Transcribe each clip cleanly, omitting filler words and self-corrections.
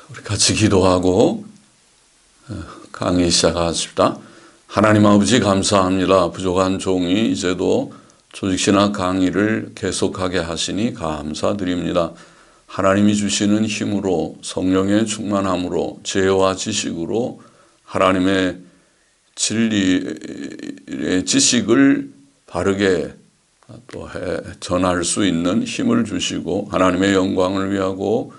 우리 같이 기도하고 강의 시작하십시다. 하나님 아버지 감사합니다. 부족한 종이 이제도 조직신학 강의를 계속하게 하시니 감사드립니다. 하나님이 주시는 힘으로 성령의 충만함으로 지혜와 지식으로 하나님의 진리의 지식을 바르게 또 전할 수 있는 힘을 주시고 하나님의 영광을 위하고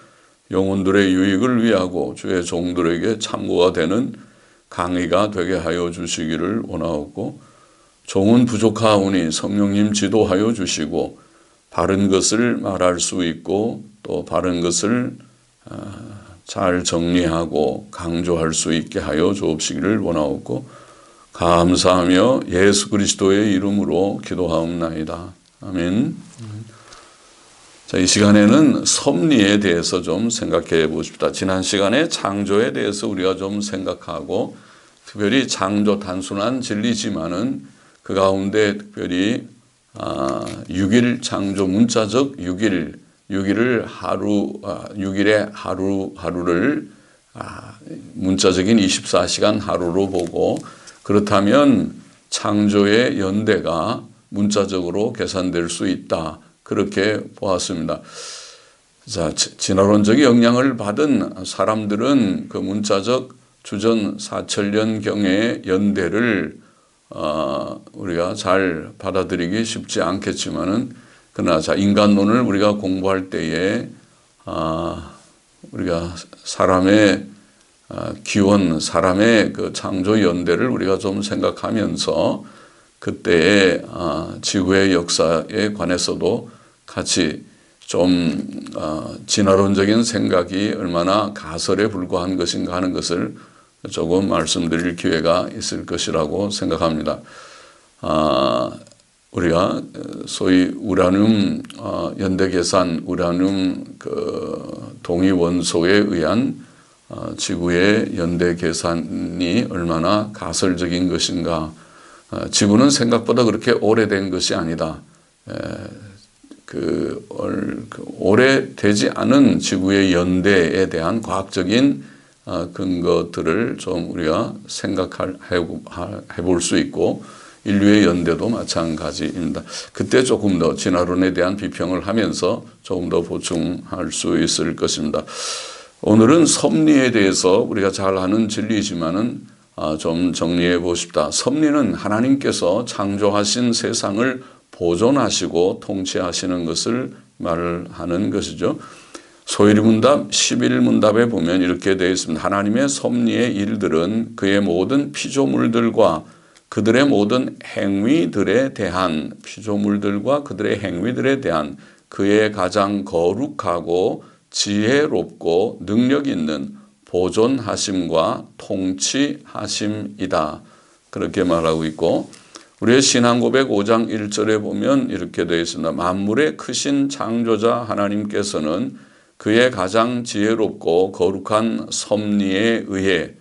영혼들의 유익을 위하고 주의 종들에게 참고가 되는 강의가 되게 하여 주시기를 원하옵고, 종은 부족하오니 성령님 지도하여 주시고 바른 것을 말할 수 있고 또 바른 것을 잘 정리하고 강조할 수 있게 하여 주옵시기를 원하옵고, 감사하며 예수 그리스도의 이름으로 기도하옵나이다. 아멘. 자, 이 시간에는 섭리에 대해서 좀 생각해 보십시다. 지난 시간에 창조에 대해서 우리가 좀 생각하고, 특별히 창조 단순한 진리지만은 그 가운데 특별히 6일 창조 문자적 6일의 하루를 문자적인 24시간 하루로 보고, 그렇다면 창조의 연대가 문자적으로 계산될 수 있다. 그렇게 보았습니다. 자, 진화론적 영향을 받은 사람들은 그 문자적 주전 4천년경의 연대를 우리가 잘 받아들이기 쉽지 않겠지만은, 그러나 자, 인간론을 우리가 공부할 때에 우리가 사람의 기원, 사람의 그 창조 연대를 우리가 좀 생각하면서 그때의 지구의 역사에 관해서도 같이 좀 진화론적인 생각이 얼마나 가설에 불과한 것인가 하는 것을 조금 말씀드릴 기회가 있을 것이라고 생각합니다. 우리가 소위 우라늄 연대 계산, 우라늄 그 동위 원소에 의한 지구의 연대 계산이 얼마나 가설적인 것인가. 지구는 생각보다 그렇게 오래된 것이 아니다. 오래되지 않은 지구의 연대에 대한 과학적인 근거들을 좀 우리가 생각해 볼 수 있고, 인류의 연대도 마찬가지입니다. 그때 조금 더 진화론에 대한 비평을 하면서 조금 더 보충할 수 있을 것입니다. 오늘은 섭리에 대해서 우리가 잘 아는 진리지만은 좀 정리해 보십시다. 섭리는 하나님께서 창조하신 세상을 보존하시고 통치하시는 것을 말하는 것이죠. 소일문답 11문답에 보면 이렇게 되어 있습니다. 하나님의 섭리의 일들은 그의 모든 피조물들과 그들의 모든 행위들에 대한 그의 가장 거룩하고 지혜롭고 능력 있는 보존하심과 통치하심이다. 그렇게 말하고 있고, 우리의 신앙고백 5장 1절에 보면 이렇게 되어 있습니다. 만물의 크신 창조자 하나님께서는 그의 가장 지혜롭고 거룩한 섭리에 의해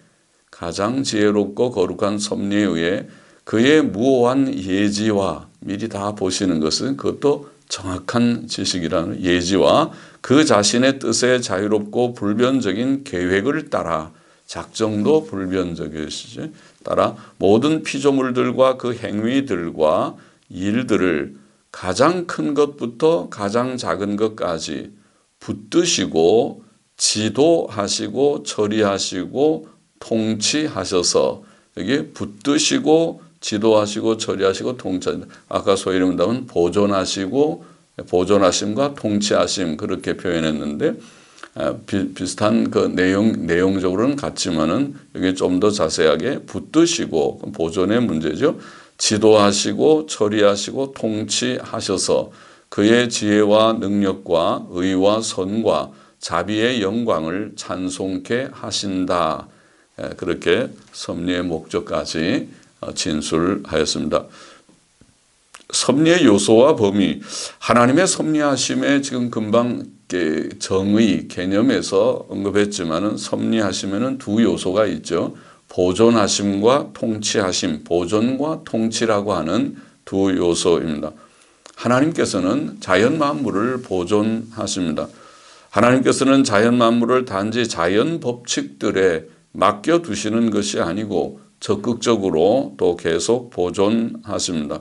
그의 무오한 예지와, 미리 다 보시는 것은 그것도 정확한 지식이라는 예지와 그 자신의 뜻에 자유롭고 불변적인 계획을 따라, 작정도 불변적이시죠. 따라 모든 피조물들과 그 행위들과 일들을 가장 큰 것부터 가장 작은 것까지 붙드시고 지도하시고 처리하시고 통치하셔서, 여기 붙드시고 지도하시고 처리하시고 통치하신다. 아까 소위문답은 보존하심과 통치하심 그렇게 표현했는데, 비슷한 그 내용적으로는 같지만은 여기 좀 더 자세하게 붙드시고, 보존의 문제죠. 지도하시고 처리하시고 통치하셔서 그의 지혜와 능력과 의와 선과 자비의 영광을 찬송케 하신다. 그렇게 섭리의 목적까지 진술하였습니다. 섭리의 요소와 범위, 하나님의 섭리하심에 지금 금방 정의 개념에서 언급했지만은 섭리하심에는 두 요소가 있죠. 보존하심과 통치하심, 보존과 통치라고 하는 두 요소입니다. 하나님께서는 자연 만물을 보존하십니다. 하나님께서는 자연 만물을 단지 자연 법칙들에 맡겨두시는 것이 아니고 적극적으로 또 계속 보존하십니다.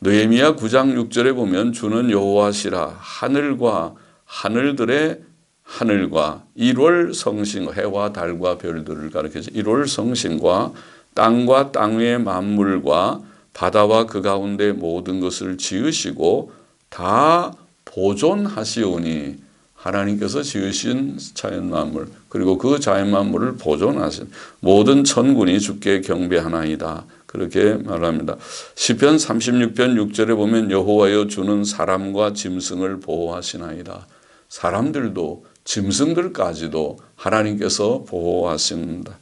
느헤미야 9장 6절에 보면 주는 여호와시라 하늘과 하늘들의 하늘과 1월 성신, 해와 달과 별들을 가리켜서 1월 성신과 땅과 땅 위의 만물과 바다와 그 가운데 모든 것을 지으시고 다 보존하시오니, 하나님께서 지으신 자연 만물 그리고 그 자연 만물을 보존하신 모든 천군이 주께 경배하나이다, 그렇게 말합니다. 시편 36편 6절에 보면 여호와여 주는 사람과 짐승을 보호하시나이다. 사람들도 짐승들까지도 하나님께서 보호하십니다.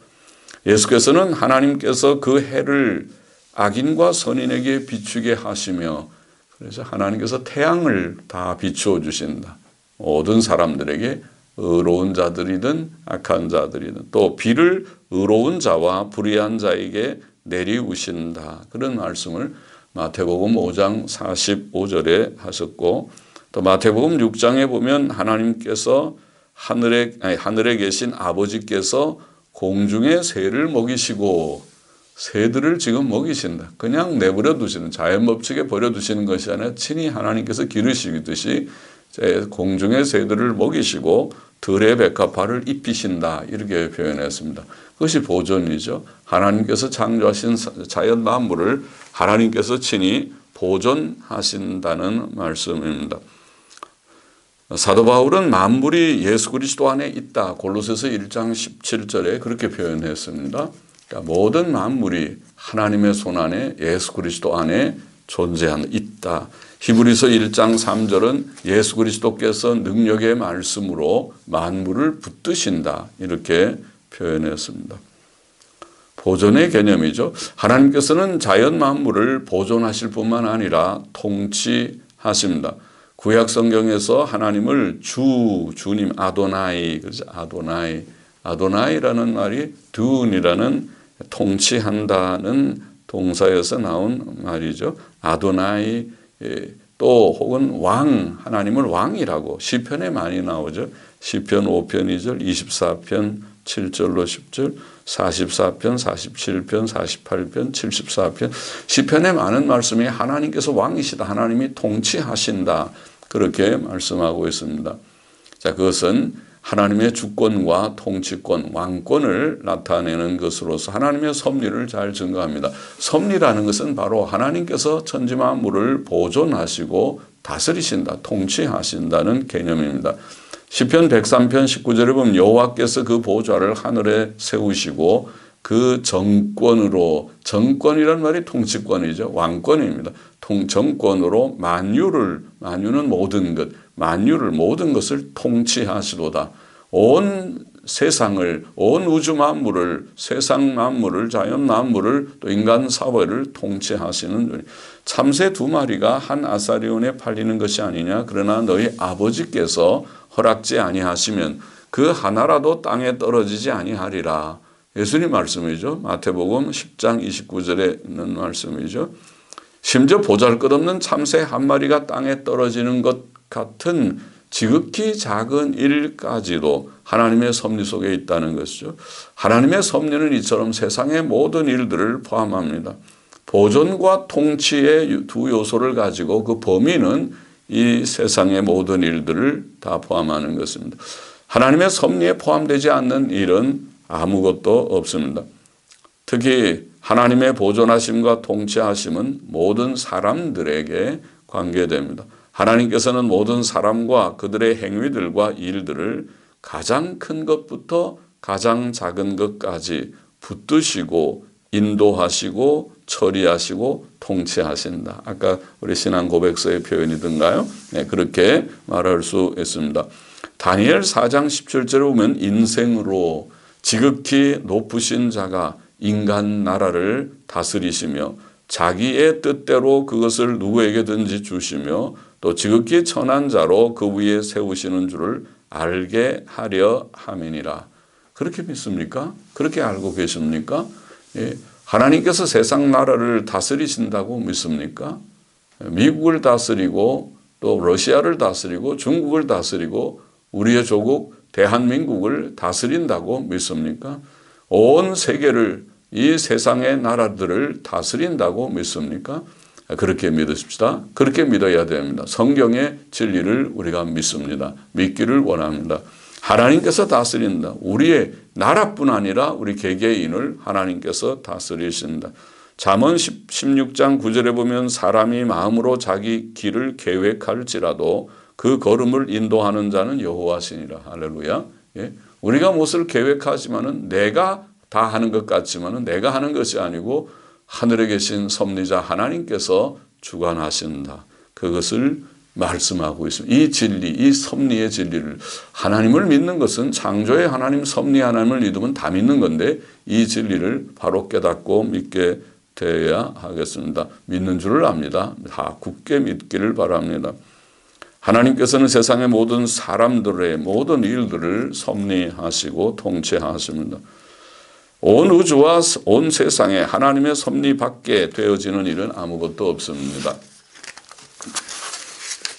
예수께서는 하나님께서 그 해를 악인과 선인에게 비추게 하시며, 그래서 하나님께서 태양을 다 비추어 주신다. 모든 사람들에게 의로운 자들이든 악한 자들이든, 또 비를 의로운 자와 불의한 자에게 내리우신다. 그런 말씀을 마태복음 5장 45절에 하셨고, 또 마태복음 6장에 보면 하나님께서 하늘에 계신 아버지께서 공중의 새를 먹이시고, 새들을 지금 먹이신다. 그냥 내버려 두시는, 자연법칙에 버려두시는 것이 아니라 친히 하나님께서 기르시듯이 공중의 새들을 먹이시고 들의 백합화를 입히신다, 이렇게 표현했습니다. 그것이 보존이죠. 하나님께서 창조하신 자연 만물을 하나님께서 친히 보존하신다는 말씀입니다. 사도 바울은 만물이 예수 그리스도 안에 있다, 골로새서 1장 17절에 그렇게 표현했습니다. 그러니까 모든 만물이 하나님의 손 안에, 예수 그리스도 안에 있다. 히브리서 1장 3절은 예수 그리스도께서 능력의 말씀으로 만물을 붙드신다, 이렇게 표현했습니다. 보존의 개념이죠. 하나님께서는 자연 만물을 보존하실 뿐만 아니라 통치하십니다. 구약 성경에서 하나님을 주님, 아도나이, 그래서 아도나이라는 말이 둔이라는 통치한다는 동사에서 나온 말이죠. 아도나이, 또 혹은 왕, 하나님을 왕이라고 시편에 많이 나오죠. 시편 5편 2절, 24편 7절로 10절, 44편, 47편, 48편, 74편. 시편에 많은 말씀이 하나님께서 왕이시다, 하나님이 통치하신다, 그렇게 말씀하고 있습니다. 자, 그것은 하나님의 주권과 통치권, 왕권을 나타내는 것으로서 하나님의 섭리를 잘 증거합니다. 섭리라는 것은 바로 하나님께서 천지 만물을 보존하시고 다스리신다, 통치하신다는 개념입니다. 시편 103편 19절에 보면 여호와께서 그 보좌를 하늘에 세우시고 그 정권으로, 정권이란 말이 통치권이죠. 왕권입니다. 정권으로 만유는 모든 것, 만유를, 모든 것을 통치하시도다. 온 세상을, 온 우주 만물을, 세상 만물을, 자연 만물을, 또 인간 사회를 통치하시는 분이. 참새 2마리가 한 아사리온에 팔리는 것이 아니냐. 그러나 너희 아버지께서 허락지 아니하시면 그 하나라도 땅에 떨어지지 아니하리라. 예수님 말씀이죠. 마태복음 10장 29절에 있는 말씀이죠. 심지어 보잘것없는 참새 1마리가 땅에 떨어지는 것 같은 지극히 작은 일까지도 하나님의 섭리 속에 있다는 것이죠. 하나님의 섭리는 이처럼 세상의 모든 일들을 포함합니다. 보존과 통치의 두 요소를 가지고 그 범위는 이 세상의 모든 일들을 다 포함하는 것입니다. 하나님의 섭리에 포함되지 않는 일은 아무것도 없습니다. 특히 하나님의 보존하심과 통치하심은 모든 사람들에게 관계됩니다. 하나님께서는 모든 사람과 그들의 행위들과 일들을 가장 큰 것부터 가장 작은 것까지 붙드시고 인도하시고 처리하시고 통치하신다. 아까 우리 신앙 고백서의 표현이든가요? 네, 그렇게 말할 수 있습니다. 다니엘 4장 17절에 보면 인생으로 지극히 높으신 자가 인간 나라를 다스리시며 자기의 뜻대로 그것을 누구에게든지 주시며 또 지극히 천한 자로 그 위에 세우시는 줄을 알게 하려 함이니라. 그렇게 믿습니까? 그렇게 알고 계십니까? 예. 하나님께서 세상 나라를 다스리신다고 믿습니까? 미국을 다스리고 또 러시아를 다스리고 중국을 다스리고 우리의 조국 대한민국을 다스린다고 믿습니까? 온 세계를, 이 세상의 나라들을 다스린다고 믿습니까? 그렇게 믿으십시다. 그렇게 믿어야 됩니다. 성경의 진리를 우리가 믿습니다. 믿기를 원합니다. 하나님께서 다스린다. 우리의 나라뿐 아니라 우리 개개인을 하나님께서 다스리신다. 잠언 16장 9절에 보면 사람이 마음으로 자기 길을 계획할지라도 그 걸음을 인도하는 자는 여호와시니라. 할렐루야. 예? 우리가 무엇을 계획하지만은 내가 다 하는 것 같지만은 내가 하는 것이 아니고 하늘에 계신 섭리자 하나님께서 주관하신다. 그것을 말씀하고 있습니다. 이 진리, 이 섭리의 진리를, 하나님을 믿는 것은 창조의 하나님, 섭리 하나님을 믿으면 다 믿는 건데 이 진리를 바로 깨닫고 믿게 되어야 하겠습니다. 믿는 줄을 압니다. 다 굳게 믿기를 바랍니다. 하나님께서는 세상의 모든 사람들의 모든 일들을 섭리하시고 통치하십니다. 온 우주와 온 세상에 하나님의 섭리 밖에 되어지는 일은 아무것도 없습니다.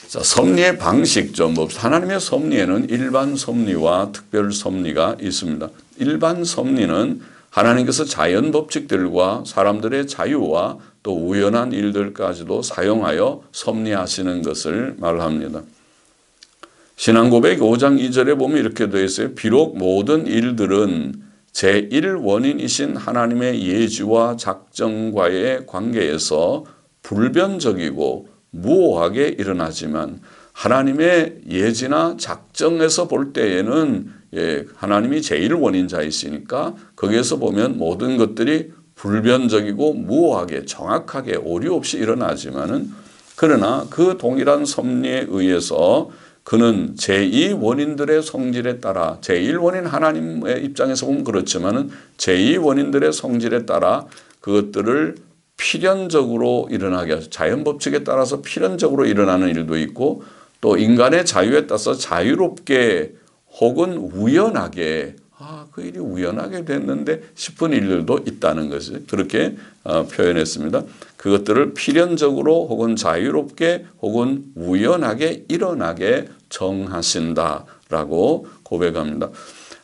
자, 섭리의 방식 좀 봅시다. 하나님의 섭리에는 일반 섭리와 특별 섭리가 있습니다. 일반 섭리는 하나님께서 자연 법칙들과 사람들의 자유와 또 우연한 일들까지도 사용하여 섭리하시는 것을 말합니다. 신앙고백 5장 2절에 보면 이렇게 되어 있어요. 비록 모든 일들은 제1원인이신 하나님의 예지와 작정과의 관계에서 불변적이고 무오하게 일어나지만 하나님의 예지나 작정에서 볼 때에는 하나님이 제1원인자이시니까 거기에서 보면 모든 것들이 불변적이고 무오하게 정확하게 오류 없이 일어나지만은 그러나 그 동일한 섭리에 의해서 그는 제2원인들의 성질에 따라 제1원인 하나님의 입장에서 보면 그렇지만은 제2원인들의 성질에 따라 그것들을 필연적으로 일어나게 하죠. 자연 법칙에 따라서 필연적으로 일어나는 일도 있고 또 인간의 자유에 따라서 자유롭게 혹은 우연하게 그 일이 우연하게 됐는데 싶은 일들도 있다는 것을 그렇게 표현했습니다. 그것들을 필연적으로 혹은 자유롭게 혹은 우연하게 일어나게 정하신다라고 고백합니다.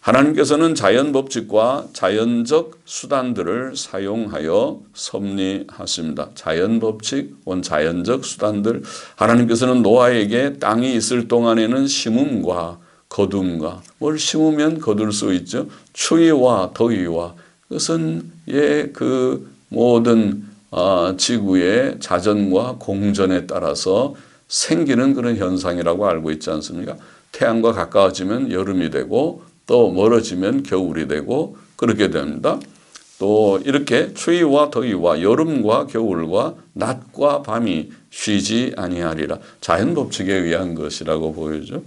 하나님께서는 자연 법칙과 자연적 수단들을 사용하여 섭리하십니다. 자연 법칙, 자연적 수단들. 하나님께서는 노아에게 땅이 있을 동안에는 심음과 거둠과 뭘 심으면 거둘 수 있죠. 추위와 더위와 그것은 그 모든 지구의 자전과 공전에 따라서 생기는 그런 현상이라고 알고 있지 않습니까? 태양과 가까워지면 여름이 되고 또 멀어지면 겨울이 되고 그렇게 됩니다. 또 이렇게 추위와 더위와 여름과 겨울과 낮과 밤이 쉬지 아니하리라. 자연 법칙에 의한 것이라고 보여죠.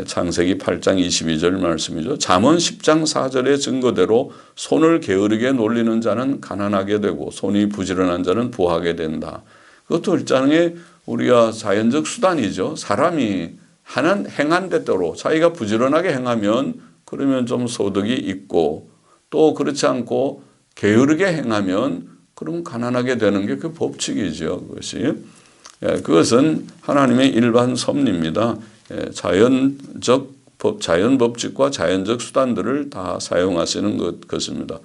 창세기 8장 22절 말씀이죠. 잠언 10장 4절의 증거대로 손을 게으르게 놀리는 자는 가난하게 되고 손이 부지런한 자는 부하게 된다. 그것도 일종의 우리가 자연적 수단이죠. 사람이 행한 대로 자기가 부지런하게 행하면 그러면 좀 소득이 있고 또 그렇지 않고 게으르게 행하면 그럼 가난하게 되는 게 그 법칙이죠. 그것은 하나님의 일반 섭리입니다. 자연 법칙과 자연적 수단들을 다 사용하시는 것입니다.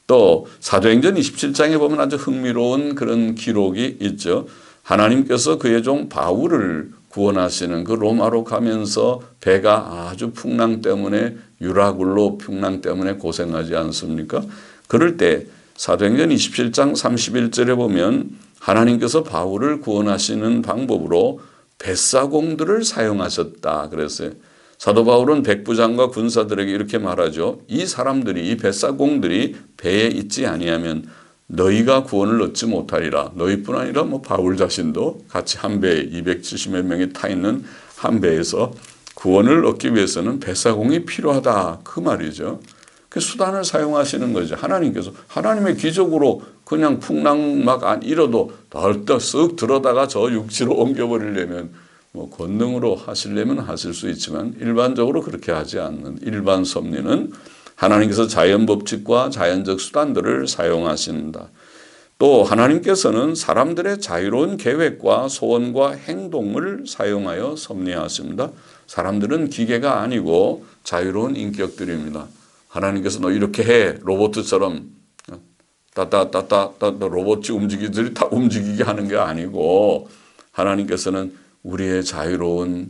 또 사도행전 27장에 보면 아주 흥미로운 그런 기록이 있죠. 하나님께서 그의 종 바울을 구원하시는 그 로마로 가면서 배가 아주 풍랑 때문에 유라굴로 풍랑 때문에 고생하지 않습니까? 그럴 때 사도행전 27장 31절에 보면 하나님께서 바울을 구원하시는 방법으로 뱃사공들을 사용하셨다 그랬어요. 사도 바울은 백부장과 군사들에게 이렇게 말하죠. 이 사람들이 이 뱃사공들이 배에 있지 아니하면 너희가 구원을 얻지 못하리라. 너희뿐 아니라 바울 자신도 같이 한 배에 270여 명이 타 있는 한 배에서 구원을 얻기 위해서는 뱃사공이 필요하다 그 말이죠. 그 수단을 사용하시는 거죠. 하나님께서 하나님의 기적으로 그냥 풍랑 막 안 일어도 덜떡 쓱 들어다가 저 육지로 옮겨버리려면 권능으로 하시려면 하실 수 있지만 일반적으로 그렇게 하지 않는 일반 섭리는 하나님께서 자연 법칙과 자연적 수단들을 사용하신다. 또 하나님께서는 사람들의 자유로운 계획과 소원과 행동을 사용하여 섭리하십니다. 사람들은 기계가 아니고 자유로운 인격들입니다. 하나님께서 너 이렇게 해 로봇처럼 따따따따 로봇이 움직이들이 다 움직이게 하는 게 아니고 하나님께서는 우리의 자유로운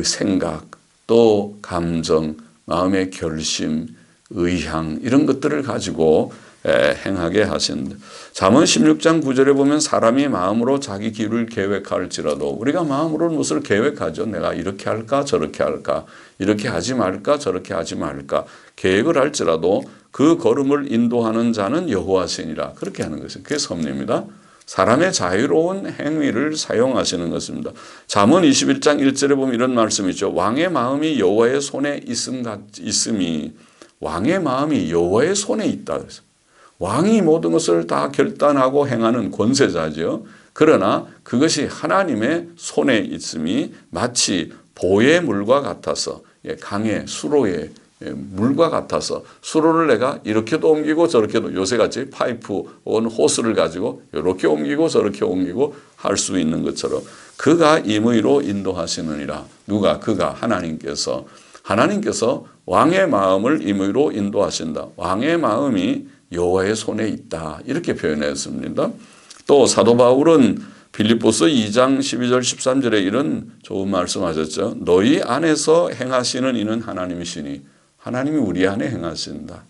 생각 또 감정, 마음의 결심, 의향 이런 것들을 가지고 행하게 하신다. 잠언 16장 9절에 보면 사람이 마음으로 자기 길을 계획할지라도 우리가 마음으로 무엇을 계획하죠. 내가 이렇게 할까 저렇게 할까 이렇게 하지 말까 저렇게 하지 말까 계획을 할지라도 그 걸음을 인도하는 자는 여호와시니라 그렇게 하는 것이죠. 그게 섭리입니다. 사람의 자유로운 행위를 사용하시는 것입니다. 잠언 21장 1절에 보면 이런 말씀이 있죠. 왕의 마음이 여호와의 손에 있음이 왕의 마음이 여호와의 손에 있다. 왕이 모든 것을 다 결단하고 행하는 권세자죠. 그러나 그것이 하나님의 손에 있음이 마치 보의 물과 같아서 강의 수로의 물과 같아서 수로를 내가 이렇게도 옮기고 저렇게도 요새같이 파이프 혹은 호스를 가지고 이렇게 옮기고 저렇게 옮기고 할 수 있는 것처럼 그가 임의로 인도하시느니라. 누가? 그가 하나님께서 왕의 마음을 임의로 인도하신다. 왕의 마음이 여호와의 손에 있다. 이렇게 표현했습니다. 또 사도 바울은 빌립보서 2장 12절 13절에 이런 좋은 말씀하셨죠. 너희 안에서 행하시는 이는 하나님이시니 하나님이 우리 안에 행하신다.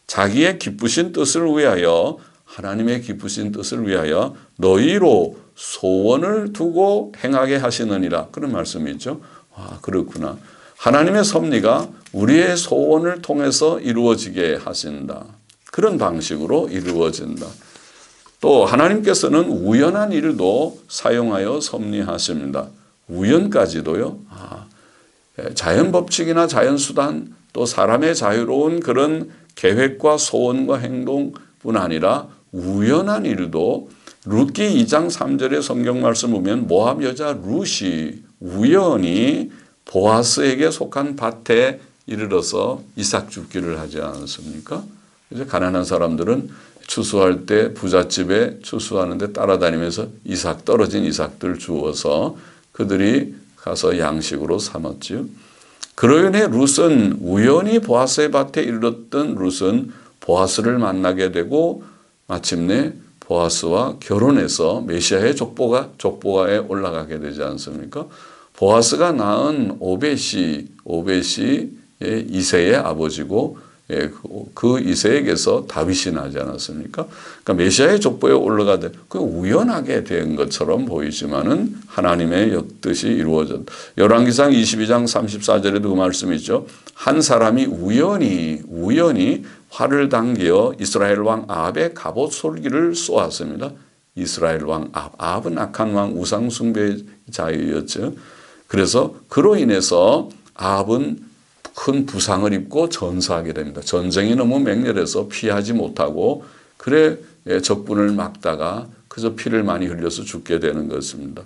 자기의 기쁘신 뜻을 위하여 하나님의 기쁘신 뜻을 위하여 너희로 소원을 두고 행하게 하시느니라. 그런 말씀이 있죠. 아, 그렇구나. 하나님의 섭리가 우리의 소원을 통해서 이루어지게 하신다. 그런 방식으로 이루어진다. 또 하나님께서는 우연한 일도 사용하여 섭리하십니다. 우연까지도요. 자연 법칙이나 자연 수단 또 사람의 자유로운 그런 계획과 소원과 행동뿐 아니라 우연한 일도 룻기 2장 3절의 성경 말씀 보면 모압 여자 룻이 우연히 보아스에게 속한 밭에 이르러서 이삭 줍기를 하지 않았습니까? 그래서 가난한 사람들은 추수할 때 부잣집에 추수하는데 따라다니면서 떨어진 이삭들 주어서 그들이 가서 양식으로 삼았지요. 그로 인해 룻은 우연히 보아스의 밭에 이르렀던 룻은 보아스를 만나게 되고 마침내 보아스와 결혼해서 메시아의 족보가에 올라가게 되지 않습니까? 보아스가 낳은 오벳이 이새의 아버지고 그 이새에게서 다윗이 나지 않았습니까? 그러니까 메시아의 족보에 올라가되 그 우연하게 된 것처럼 보이지만은 하나님의 뜻이 이루어졌다. 열왕기상 22장 34절에도 그 말씀이 있죠. 한 사람이 우연히 활을 당겨 이스라엘 왕 아합의 갑옷 솔기를 쏘았습니다. 이스라엘 왕 아합은 악한 왕 우상 숭배자였죠. 그래서 그로 인해서 아합은 큰 부상을 입고 전사하게 됩니다. 전쟁이 너무 맹렬해서 피하지 못하고 그래 적군을 막다가 그저 피를 많이 흘려서 죽게 되는 것입니다.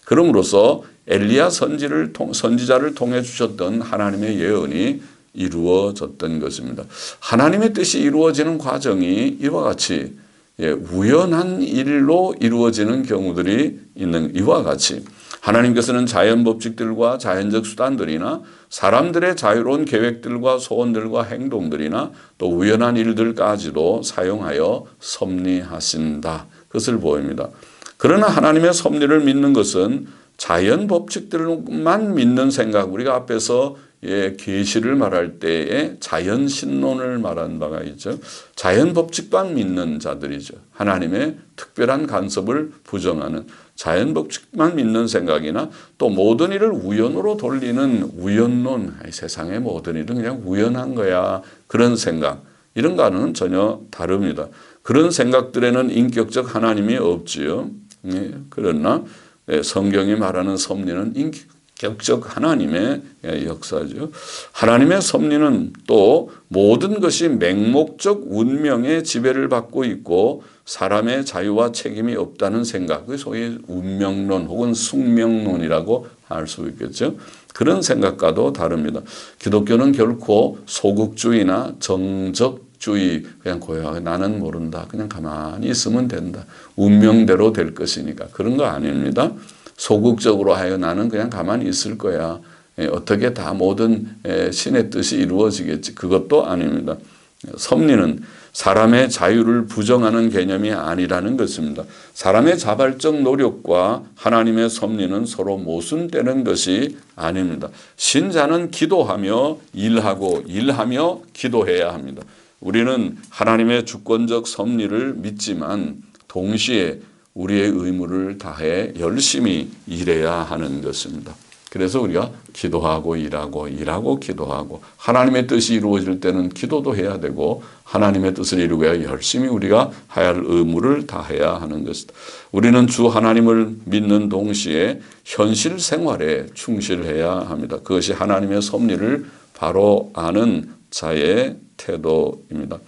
그럼으로써 엘리야 선지자를 통해 주셨던 하나님의 예언이 이루어졌던 것입니다. 하나님의 뜻이 이루어지는 과정이 이와 같이 우연한 일로 이루어지는 경우들이 있는 이와 같이 하나님께서는 자연 법칙들과 자연적 수단들이나 사람들의 자유로운 계획들과 소원들과 행동들이나 또 우연한 일들까지도 사용하여 섭리하신다. 그것을 보입니다. 그러나 하나님의 섭리를 믿는 것은 자연 법칙들만 믿는 생각, 우리가 앞에서 계시를 말할 때에 자연 신론을 말한 바가 있죠. 자연 법칙만 믿는 자들이죠. 하나님의 특별한 간섭을 부정하는 자연 법칙만 믿는 생각이나 또 모든 일을 우연으로 돌리는 우연론, 세상의 모든 일은 그냥 우연한 거야. 그런 생각, 이런 거는 전혀 다릅니다. 그런 생각들에는 인격적 하나님이 없지요. 그러나 성경이 말하는 섭리는 인격적 하나님의 역사죠. 하나님의 섭리는 또 모든 것이 맹목적 운명의 지배를 받고 있고 사람의 자유와 책임이 없다는 생각, 그게 소위 운명론 혹은 숙명론이라고 할 수 있겠죠. 그런 생각과도 다릅니다. 기독교는 결코 소극주의나 정적 소극주의 그냥 고요하게 나는 모른다. 그냥 가만히 있으면 된다. 운명대로 될 것이니까. 그런 거 아닙니다. 소극적으로 하여 나는 그냥 가만히 있을 거야. 어떻게 다 모든 신의 뜻이 이루어지겠지. 그것도 아닙니다. 섭리는 사람의 자유를 부정하는 개념이 아니라는 것입니다. 사람의 자발적 노력과 하나님의 섭리는 서로 모순되는 것이 아닙니다. 신자는 기도하며 일하고 일하며 기도해야 합니다. 우리는 하나님의 주권적 섭리를 믿지만 동시에 우리의 의무를 다해 열심히 일해야 하는 것입니다. 그래서 우리가 기도하고 일하고 기도하고 하나님의 뜻이 이루어질 때는 기도도 해야 되고 하나님의 뜻을 이루기 위해 열심히 우리가 해야 할 의무를 다해야 하는 것이다. 우리는 주 하나님을 믿는 동시에 현실 생활에 충실해야 합니다. 그것이 하나님의 섭리를 바로 아는 자의 태도입니다.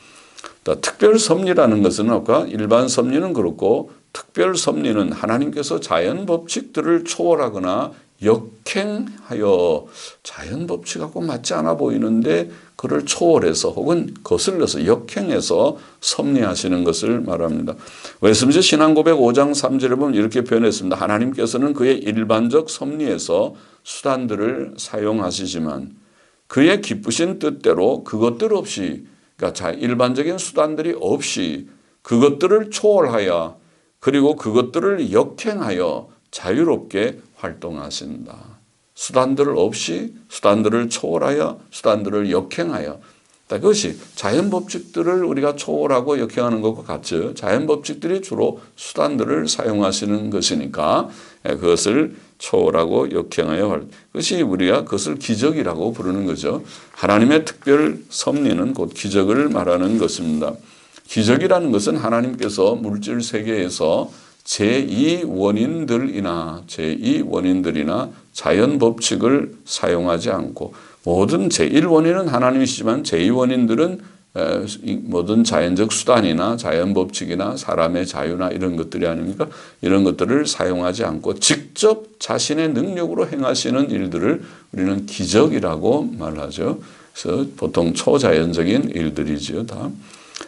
특별 섭리라는 것은 아까 일반 섭리는 그렇고 특별 섭리는 하나님께서 자연 법칙들을 초월하거나 역행하여 자연 법칙하고 맞지 않아 보이는데 그를 초월해서 혹은 거슬러서 역행해서 섭리하시는 것을 말합니다. 웨스민스터 신앙고백 5장 3절에 보면 이렇게 표현했습니다. 하나님께서는 그의 일반적 섭리에서 수단들을 사용하시지만 그의 기쁘신 뜻대로 그것들 없이 그러니까 일반적인 수단들이 없이 그것들을 초월하여 그리고 그것들을 역행하여 자유롭게 활동하신다. 수단들 없이 수단들을 초월하여 수단들을 역행하여 그것이 자연 법칙들을 우리가 초월하고 역행하는 것과 같죠. 자연 법칙들이 주로 수단들을 사용하시는 것이니까 그것을 초월하고 역행하여 그것이 우리가 그것을 기적이라고 부르는 거죠. 하나님의 특별 섭리는 곧 기적을 말하는 것입니다. 기적이라는 것은 하나님께서 물질 세계에서 제2원인들이나 자연 법칙을 사용하지 않고 모든 제1원인은 하나님이시지만 제2원인들은 모든 자연적 수단이나 자연 법칙이나 사람의 자유나 이런 것들이 아닙니까? 이런 것들을 사용하지 않고 직접 자신의 능력으로 행하시는 일들을 우리는 기적이라고 말하죠. 그래서 보통 초자연적인 일들이지요, 다.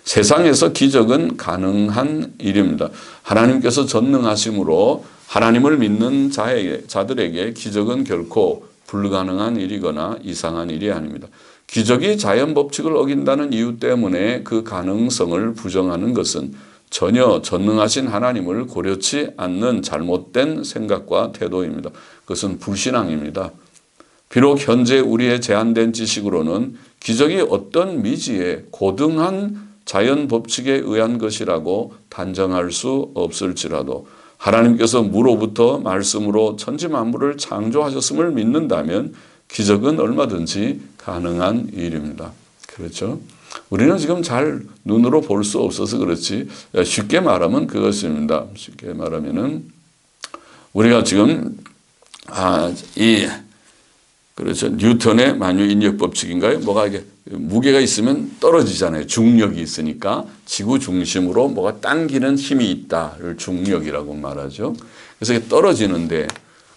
세상에서 기적은 가능한 일입니다. 하나님께서 전능하심으로 하나님을 믿는 자들에게 기적은 결코 불가능한 일이거나 이상한 일이 아닙니다. 기적이 자연 법칙을 어긴다는 이유 때문에 그 가능성을 부정하는 것은 전혀 전능하신 하나님을 고려치 않는 잘못된 생각과 태도입니다. 그것은 불신앙입니다. 비록 현재 우리의 제한된 지식으로는 기적이 어떤 미지의 고등한 자연 법칙에 의한 것이라고 단정할 수 없을지라도 하나님께서 무로부터 말씀으로 천지 만물을 창조하셨음을 믿는다면 기적은 얼마든지 가능한 일입니다. 그렇죠? 우리는 지금 잘 눈으로 볼 수 없어서 그렇지 쉽게 말하면 그것입니다. 쉽게 말하면은 우리가 지금 그렇죠. 뉴턴의 만유 인력 법칙인가요? 뭐가 이게 무게가 있으면 떨어지잖아요. 중력이 있으니까 지구 중심으로 뭐가 당기는 힘이 있다를 중력이라고 말하죠. 그래서 이게 떨어지는데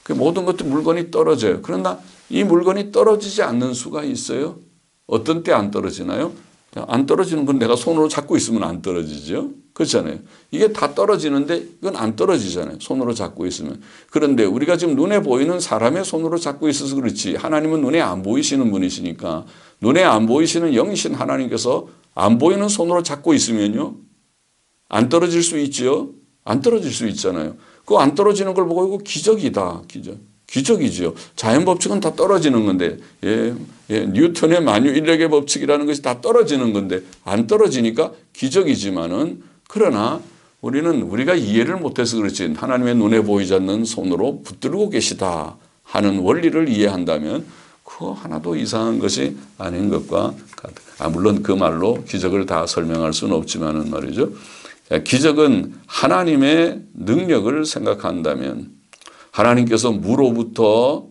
그 모든 것들 물건이 떨어져요. 그러나 이 물건이 떨어지지 않는 수가 있어요. 어떤 때 안 떨어지나요? 안 떨어지는 건 내가 손으로 잡고 있으면 안 떨어지죠. 그렇잖아요. 이게 다 떨어지는데 이건 안 떨어지잖아요. 손으로 잡고 있으면. 그런데 우리가 지금 눈에 보이는 사람의 손으로 잡고 있어서 그렇지 하나님은 눈에 안 보이시는 분이시니까 눈에 안 보이시는 영이신 하나님께서 안 보이는 손으로 잡고 있으면요. 안 떨어질 수 있죠. 안 떨어질 수 있잖아요. 그 안 떨어지는 걸 보고 이거 기적이다. 기적이죠. 자연 법칙은 다 떨어지는 건데 뉴턴의 만유 인력의 법칙이라는 것이 다 떨어지는 건데 안 떨어지니까 기적이지만은 그러나 우리는 우리가 이해를 못해서 그렇지 하나님의 눈에 보이지 않는 손으로 붙들고 계시다 하는 원리를 이해한다면 그거 하나도 이상한 것이 아닌 것과 같아요. 물론 그 말로 기적을 다 설명할 수는 없지만은 말이죠. 기적은 하나님의 능력을 생각한다면 하나님께서 무로부터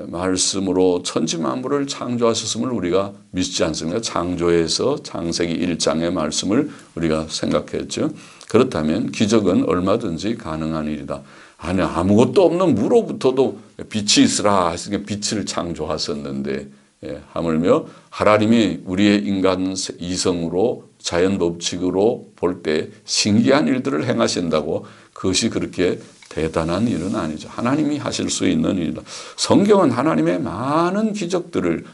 말씀으로 천지 만물을 창조하셨음을 우리가 믿지 않습니까? 창조에서 창세기 1장의 말씀을 우리가 생각했죠. 그렇다면 기적은 얼마든지 가능한 일이다. 아무것도 없는 무로부터도 빛이 있으라 했으니까 빛을 창조하셨는데 하물며 하나님이 우리의 인간 이성으로 자연 법칙으로 볼 때 신기한 일들을 행하신다고 그것이 그렇게 대단한 일은 아니죠. 하나님이 하실 수 있는 일이다. 성경은 하나님의 많은 기적들을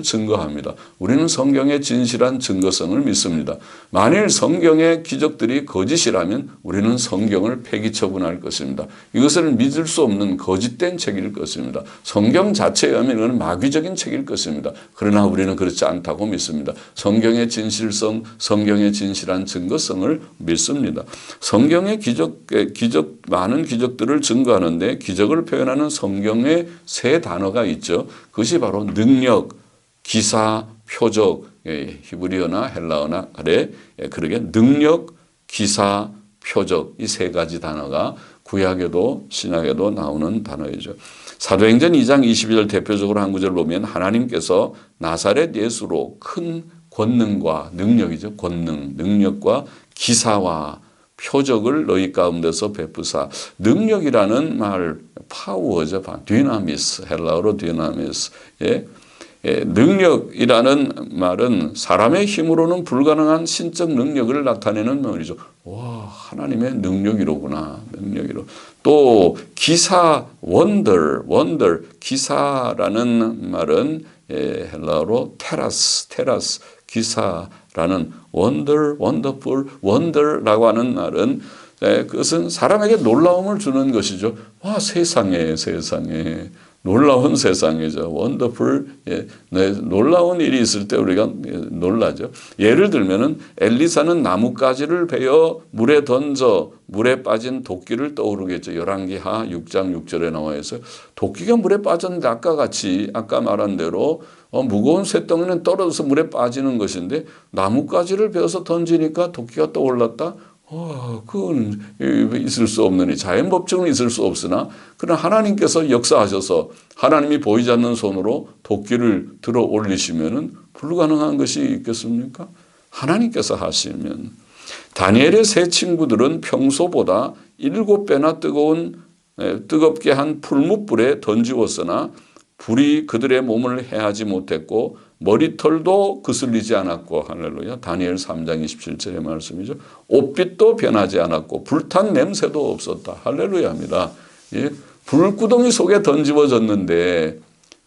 증거합니다. 우리는 성경의 진실한 증거성을 믿습니다. 만일 성경의 기적들이 거짓이라면 우리는 성경을 폐기 처분할 것입니다. 이것을 믿을 수 없는 거짓된 책일 것입니다. 성경 자체에 의하면 이건 마귀적인 책일 것입니다. 그러나 우리는 그렇지 않다고 믿습니다. 성경의 진실성, 성경의 진실한 증거성을 믿습니다. 성경의 많은 기적들을 증거하는데 기적을 표현하는 성경의 세 단어가 있죠. 그것이 바로 능력, 기사, 표적, 히브리어나 헬라어나 그래 그러게 능력, 기사, 표적 이 세 가지 단어가 구약에도 신약에도 나오는 단어이죠. 사도행전 2장 22절 대표적으로 한 구절을 보면 하나님께서 나사렛 예수로 큰 권능과 능력이죠. 능력과 기사와 표적을 너희 가운데서 베푸사. 능력이라는 말 파워죠. 디나미스, 헬라어로 디나미스. 능력이라는 말은 사람의 힘으로는 불가능한 신적 능력을 나타내는 말이죠. 와, 하나님의 능력이로구나. 능력이로. 또 기사, wonder, 기사라는 말은 헬라어로 테라스, 기사라는 wonder라고 하는 말은 그것은 사람에게 놀라움을 주는 것이죠. 와, 세상에 놀라운 세상이죠. 원더풀. 놀라운 일이 있을 때 우리가 놀라죠. 예를 들면은 엘리사는 나뭇가지를 베어 물에 던져 물에 빠진 도끼를 떠오르겠죠. 열왕기하 6장 6절에 나와 있어요. 도끼가 물에 빠졌는데 아까 말한 대로 무거운 쇳덩이는 떨어져서 물에 빠지는 것인데 나뭇가지를 베어서 던지니까 도끼가 떠올랐다. 그건 있을 수 없는 일. 자연 법칙은 있을 수 없으나 그러나 하나님께서 역사하셔서 하나님이 보이지 않는 손으로 도끼를 들어 올리시면은 불가능한 것이 있겠습니까? 하나님께서 하시면. 다니엘의 세 친구들은 평소보다 7배나 뜨겁게 한 풀무불에 던지었으나 불이 그들의 몸을 해하지 못했고 머리털도 그슬리지 않았고 할렐루야. 다니엘 3장 27절의 말씀이죠. 옷빛도 변하지 않았고 불탄 냄새도 없었다. 할렐루야입니다. 불구덩이 속에 던지워졌는데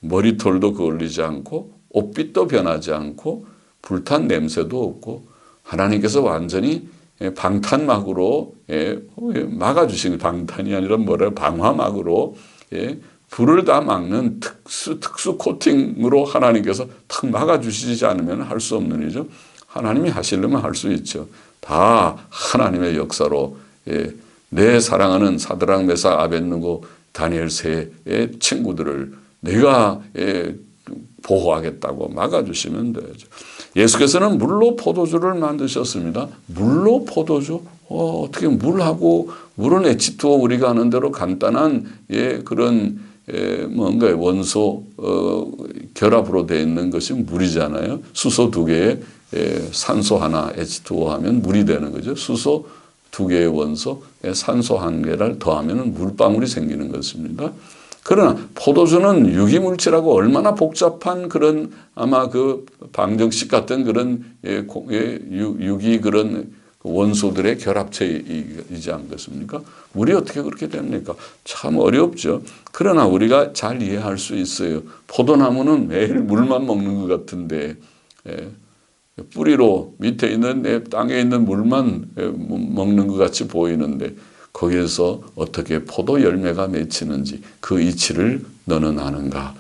머리털도 그을리지 않고 옷빛도 변하지 않고 불탄 냄새도 없고 하나님께서 완전히 방탄막으로 막아주신 방탄이 아니라 방화막으로 불을 다 막는 특수 코팅으로 하나님께서 탁 막아주시지 않으면 할 수 없는 일이죠. 하나님이 하시려면 할 수 있죠. 다 하나님의 역사로 내 사랑하는 사드락 메삭 아벳느고 다니엘 세 친구들을 내가 보호하겠다고 막아주시면 되죠. 예수께서는 물로 포도주를 만드셨습니다. 물로 포도주? 어떻게 물은 H2O 우리가 아는 대로 간단한 그런 뭔가 원소 결합으로 되어 있는 것이 물이잖아요. 수소 2개에 산소 하나 H2O 하면 물이 되는 거죠. 수소 2개의 원소 산소 1개를 더하면 물방울이 생기는 것입니다. 그러나 포도주는 유기물질하고 얼마나 복잡한 그런 아마 그 방정식 같은 그런 유기 그런 원소들의 결합체이지 않겠습니까? 물이 어떻게 그렇게 됩니까? 참 어렵죠. 그러나 우리가 잘 이해할 수 있어요. 포도나무는 매일 물만 먹는 것 같은데 뿌리로 밑에 있는 땅에 있는 물만 먹는 것 같이 보이는데 거기에서 어떻게 포도 열매가 맺히는지 그 이치를 너는 아는가?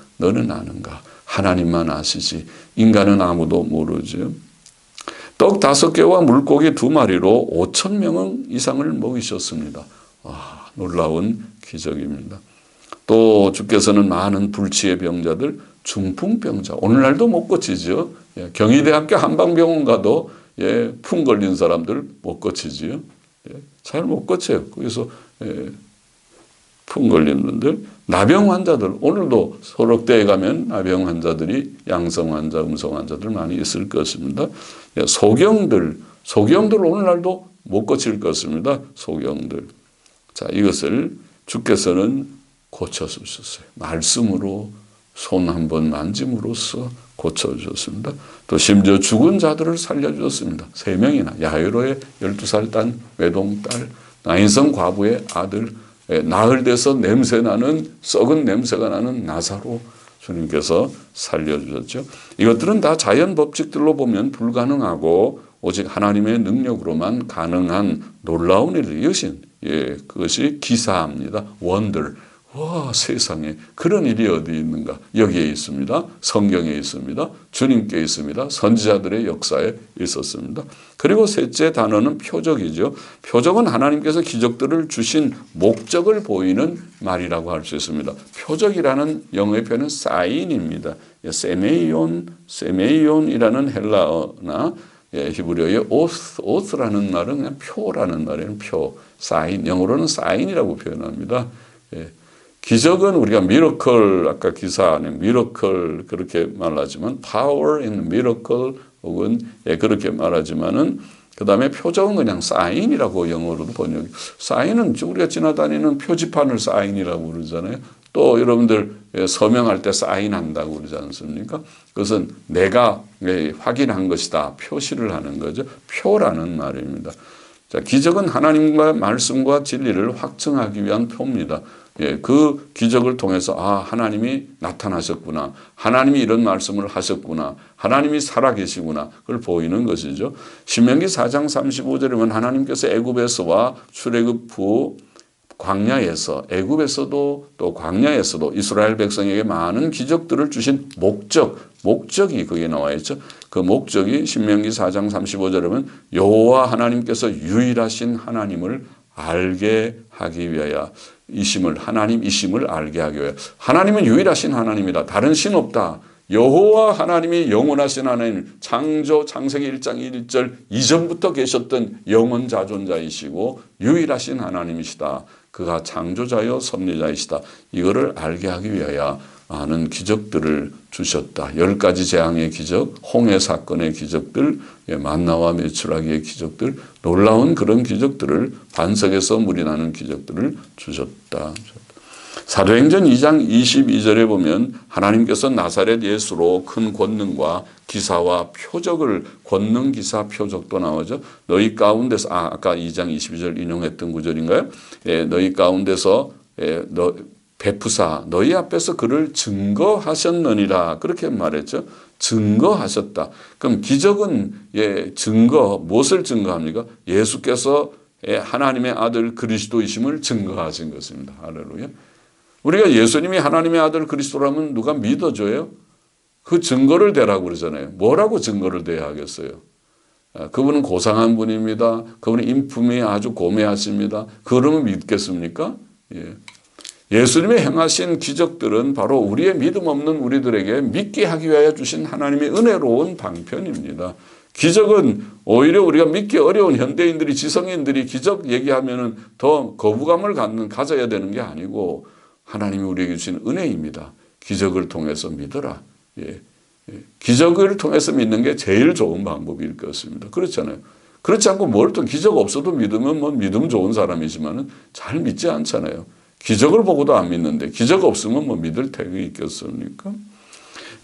하나님만 아시지 인간은 아무도 모르죠. 떡 5개와 물고기 2마리로 5,000명 이상을 먹이셨습니다. 놀라운 기적입니다. 또 주께서는 많은 불치의 병자들, 중풍병자, 오늘날도 못 고치죠. 경희대학교 한방병원 가도 풍 걸린 사람들 못 고치지요. 잘 못 고쳐요. 거기서 풍 걸린 분들, 나병 환자들, 오늘도 소록대에 가면 나병 환자들이 양성 환자, 음성 환자들 많이 있을 것입니다. 소경들 오늘날도 못 고칠 것입니다. 소경들. 자, 이것을 주께서는 고쳐주셨어요. 말씀으로 손 한번 만짐으로써 고쳐주셨습니다. 또 심지어 죽은 자들을 살려주셨습니다. 3명이나 야이로의 12살 딴 외동딸, 나인성 과부의 아들, 나흘 돼서 냄새나는 썩은 냄새가 나는 나사로 주님께서 살려주셨죠. 이것들은 다 자연 법칙들로 보면 불가능하고 오직 하나님의 능력으로만 가능한 놀라운 일이신, 그것이 기사입니다. wonder. 와, 세상에 그런 일이 어디 있는가? 여기에 있습니다. 성경에 있습니다. 주님께 있습니다. 선지자들의 역사에 있었습니다. 그리고 셋째 단어는 표적이죠. 표적은 하나님께서 기적들을 주신 목적을 보이는 말이라고 할 수 있습니다. 표적이라는 영어의 표현은 사인입니다. 세메이온이라는 헬라어나 히브리어의 오스라는 말은 그냥 표라는 말이에요. 표, 사인. 영어로는 사인이라고 표현합니다. 기적은 우리가 미러클, 아까 기사 안에 미러클 그렇게 말하지만 power in miracle 혹은 그렇게 말하지만은 그 다음에 표적은 그냥 사인이라고 영어로도 번역. 사인은 우리가 지나다니는 표지판을 사인이라고 그러잖아요. 또 여러분들 서명할 때 사인한다고 그러지 않습니까? 그것은 내가 확인한 것이다. 표시를 하는 거죠. 표라는 말입니다. 자, 기적은 하나님과 말씀과 진리를 확증하기 위한 표입니다. 그 기적을 통해서 하나님이 나타나셨구나. 하나님이 이런 말씀을 하셨구나. 하나님이 살아계시구나. 그걸 보이는 것이죠. 신명기 4장 35절에 보면 하나님께서 애굽에서와 출애굽 후 광야에서 애굽에서도 또 광야에서도 이스라엘 백성에게 많은 기적들을 주신 목적이 거기에 나와 있죠. 그 목적이 신명기 4장 35절에 보면 여호와 하나님께서 유일하신 하나님을 알게 하기 위하여 하나님이심을 알게 하기 위하여. 하나님은 유일하신 하나님이다. 다른 신 없다. 여호와 하나님이 영원하신 하나님, 창세기 1장 1절 이전부터 계셨던 영원자존자이시고 유일하신 하나님이시다. 그가 창조자여 섭리자이시다. 이거를 알게 하기 위하여 많은 기적들을 주셨다. 10가지 재앙의 기적, 홍해 사건의 기적들, 만나와 메추라기의 기적들, 놀라운 그런 기적들을, 반석에서 물이 나는 기적들을 주셨다. 사도행전 2장 22절에 보면 하나님께서 나사렛 예수로 큰 권능과 기사와 표적을, 권능, 기사, 표적도 나오죠. 너희 가운데서, 아까 2장 22절 인용했던 구절인가요? 너희 가운데서 베푸사 너희 앞에서 그를 증거하셨느니라. 그렇게 말했죠. 증거하셨다. 그럼 기적은 무엇을 증거합니까? 예수께서 하나님의 아들 그리스도이심을 증거하신 것입니다. 할렐루야. 우리가 예수님이 하나님의 아들 그리스도라면 누가 믿어줘요? 그 증거를 대라고 그러잖아요. 뭐라고 증거를 대야 하겠어요? 그분은 고상한 분입니다. 그분은 인품이 아주 고매하십니다. 그러면 믿겠습니까? 예수님이 행하신 기적들은 바로 우리의 믿음 없는 우리들에게 믿게 하기 위하여 주신 하나님의 은혜로운 방편입니다. 기적은 오히려 우리가 믿기 어려운 현대인들이, 지성인들이 기적 얘기하면 더 거부감을 가져야 되는 게 아니고 하나님이 우리에게 주신 은혜입니다. 기적을 통해서 믿어라. 기적을 통해서 믿는 게 제일 좋은 방법일 것입니다. 그렇잖아요. 그렇지 않고 뭘 또 기적 없어도 믿으면 믿음 좋은 사람이지만 잘 믿지 않잖아요. 기적을 보고도 안 믿는데 기적 없으면 믿을 택이 있겠습니까?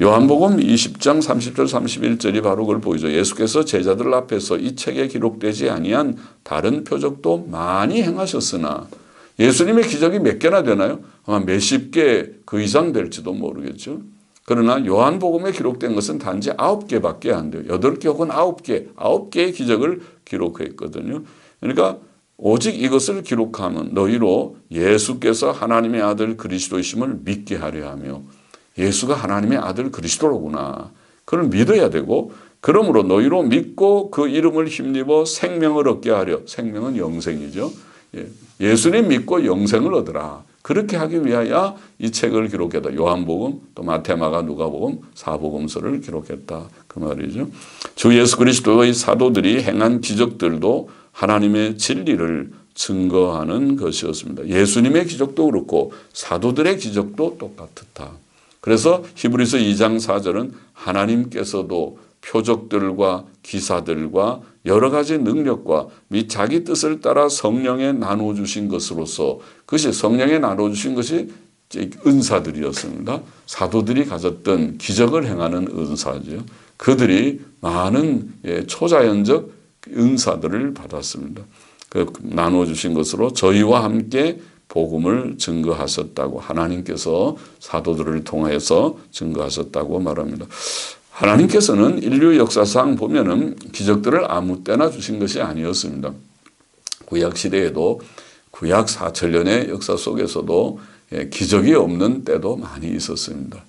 요한복음 20장 30절 31절이 바로 그걸 보이죠. 예수께서 제자들 앞에서 이 책에 기록되지 아니한 다른 표적도 많이 행하셨으나, 예수님의 기적이 몇 개나 되나요? 아마 몇십 개 그 이상 될지도 모르겠죠. 그러나 요한복음에 기록된 것은 단지 9개밖에 안 돼요. 8개 혹은 9개의 기적을 기록했거든요. 그러니까 오직 이것을 기록하면 너희로 예수께서 하나님의 아들 그리스도이심을 믿게 하려 하며, 예수가 하나님의 아들 그리스도로구나. 그걸 믿어야 되고, 그러므로 너희로 믿고 그 이름을 힘입어 생명을 얻게 하려. 생명은 영생이죠. 예수님 믿고 영생을 얻으라. 그렇게 하기 위하여 이 책을 기록했다. 요한복음, 또 마태, 마가, 누가복음, 사복음서를 기록했다. 그 말이죠. 주 예수 그리스도의 사도들이 행한 기적들도 하나님의 진리를 증거하는 것이었습니다. 예수님의 기적도 그렇고 사도들의 기적도 똑같았다. 그래서 히브리서 2장 4절은 하나님께서도 표적들과 기사들과 여러 가지 능력과 및 자기 뜻을 따라 성령에 나눠주신 것으로서, 그것이 성령에 나눠주신 것이 은사들이었습니다. 사도들이 가졌던 기적을 행하는 은사죠. 그들이 많은 초자연적 은사들을 받았습니다. 나누어 주신 것으로 저희와 함께 복음을 증거하셨다고, 하나님께서 사도들을 통해서 증거하셨다고 말합니다. 하나님께서는 인류 역사상 보면은 기적들을 아무 때나 주신 것이 아니었습니다. 구약 시대에도 구약 4천년의 역사 속에서도 기적이 없는 때도 많이 있었습니다.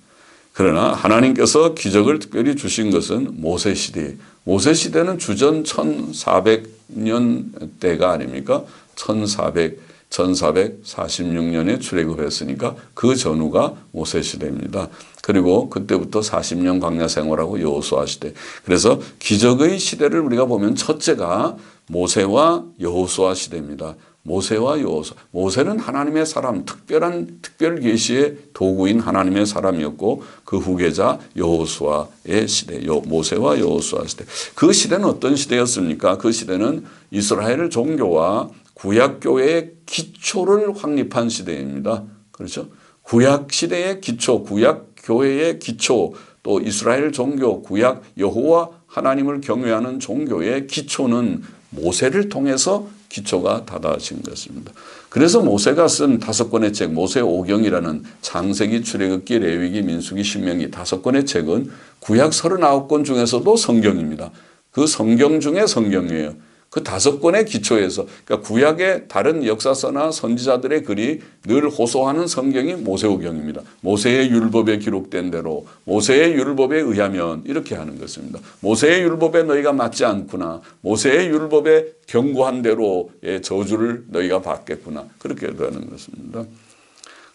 그러나 하나님께서 기적을 특별히 주신 것은 모세 시대. 모세 시대는 주전 1400년 때가 아닙니까? 1446년에 출애굽했으니까 그 전후가 모세 시대입니다. 그리고 그때부터 40년 광야 생활하고 여호수아 시대. 그래서 기적의 시대를 우리가 보면 첫째가 모세와 여호수아 시대입니다. 모세와 여호수아. 모세는 하나님의 사람, 특별 계시의 도구인 하나님의 사람이었고 그 후계자 여호수아의 시대, 모세와 여호수아 시대. 그 시대는 어떤 시대였습니까? 그 시대는 이스라엘 종교와 구약교회의 기초를 확립한 시대입니다. 그렇죠? 구약 시대의 기초, 구약 교회의 기초, 또 이스라엘 종교, 구약 여호와 하나님을 경외하는 종교의 기초는 모세를 통해서 기초가 닫아진 것입니다. 그래서 모세가 쓴 5권의 책, 모세오경이라는 창세기, 출애굽기, 레위기, 민수기, 신명기 5권의 책은 구약 39권 중에서도 성경입니다. 그 성경 중에 성경이에요. 그 5권의 기초에서, 그러니까 구약의 다른 역사서나 선지자들의 글이 늘 호소하는 성경이 모세오경입니다. 모세의 율법에 기록된 대로, 모세의 율법에 의하면 이렇게 하는 것입니다. 모세의 율법에 너희가 맞지 않구나. 모세의 율법에 경고한 대로의 저주를 너희가 받겠구나. 그렇게 되는 것입니다.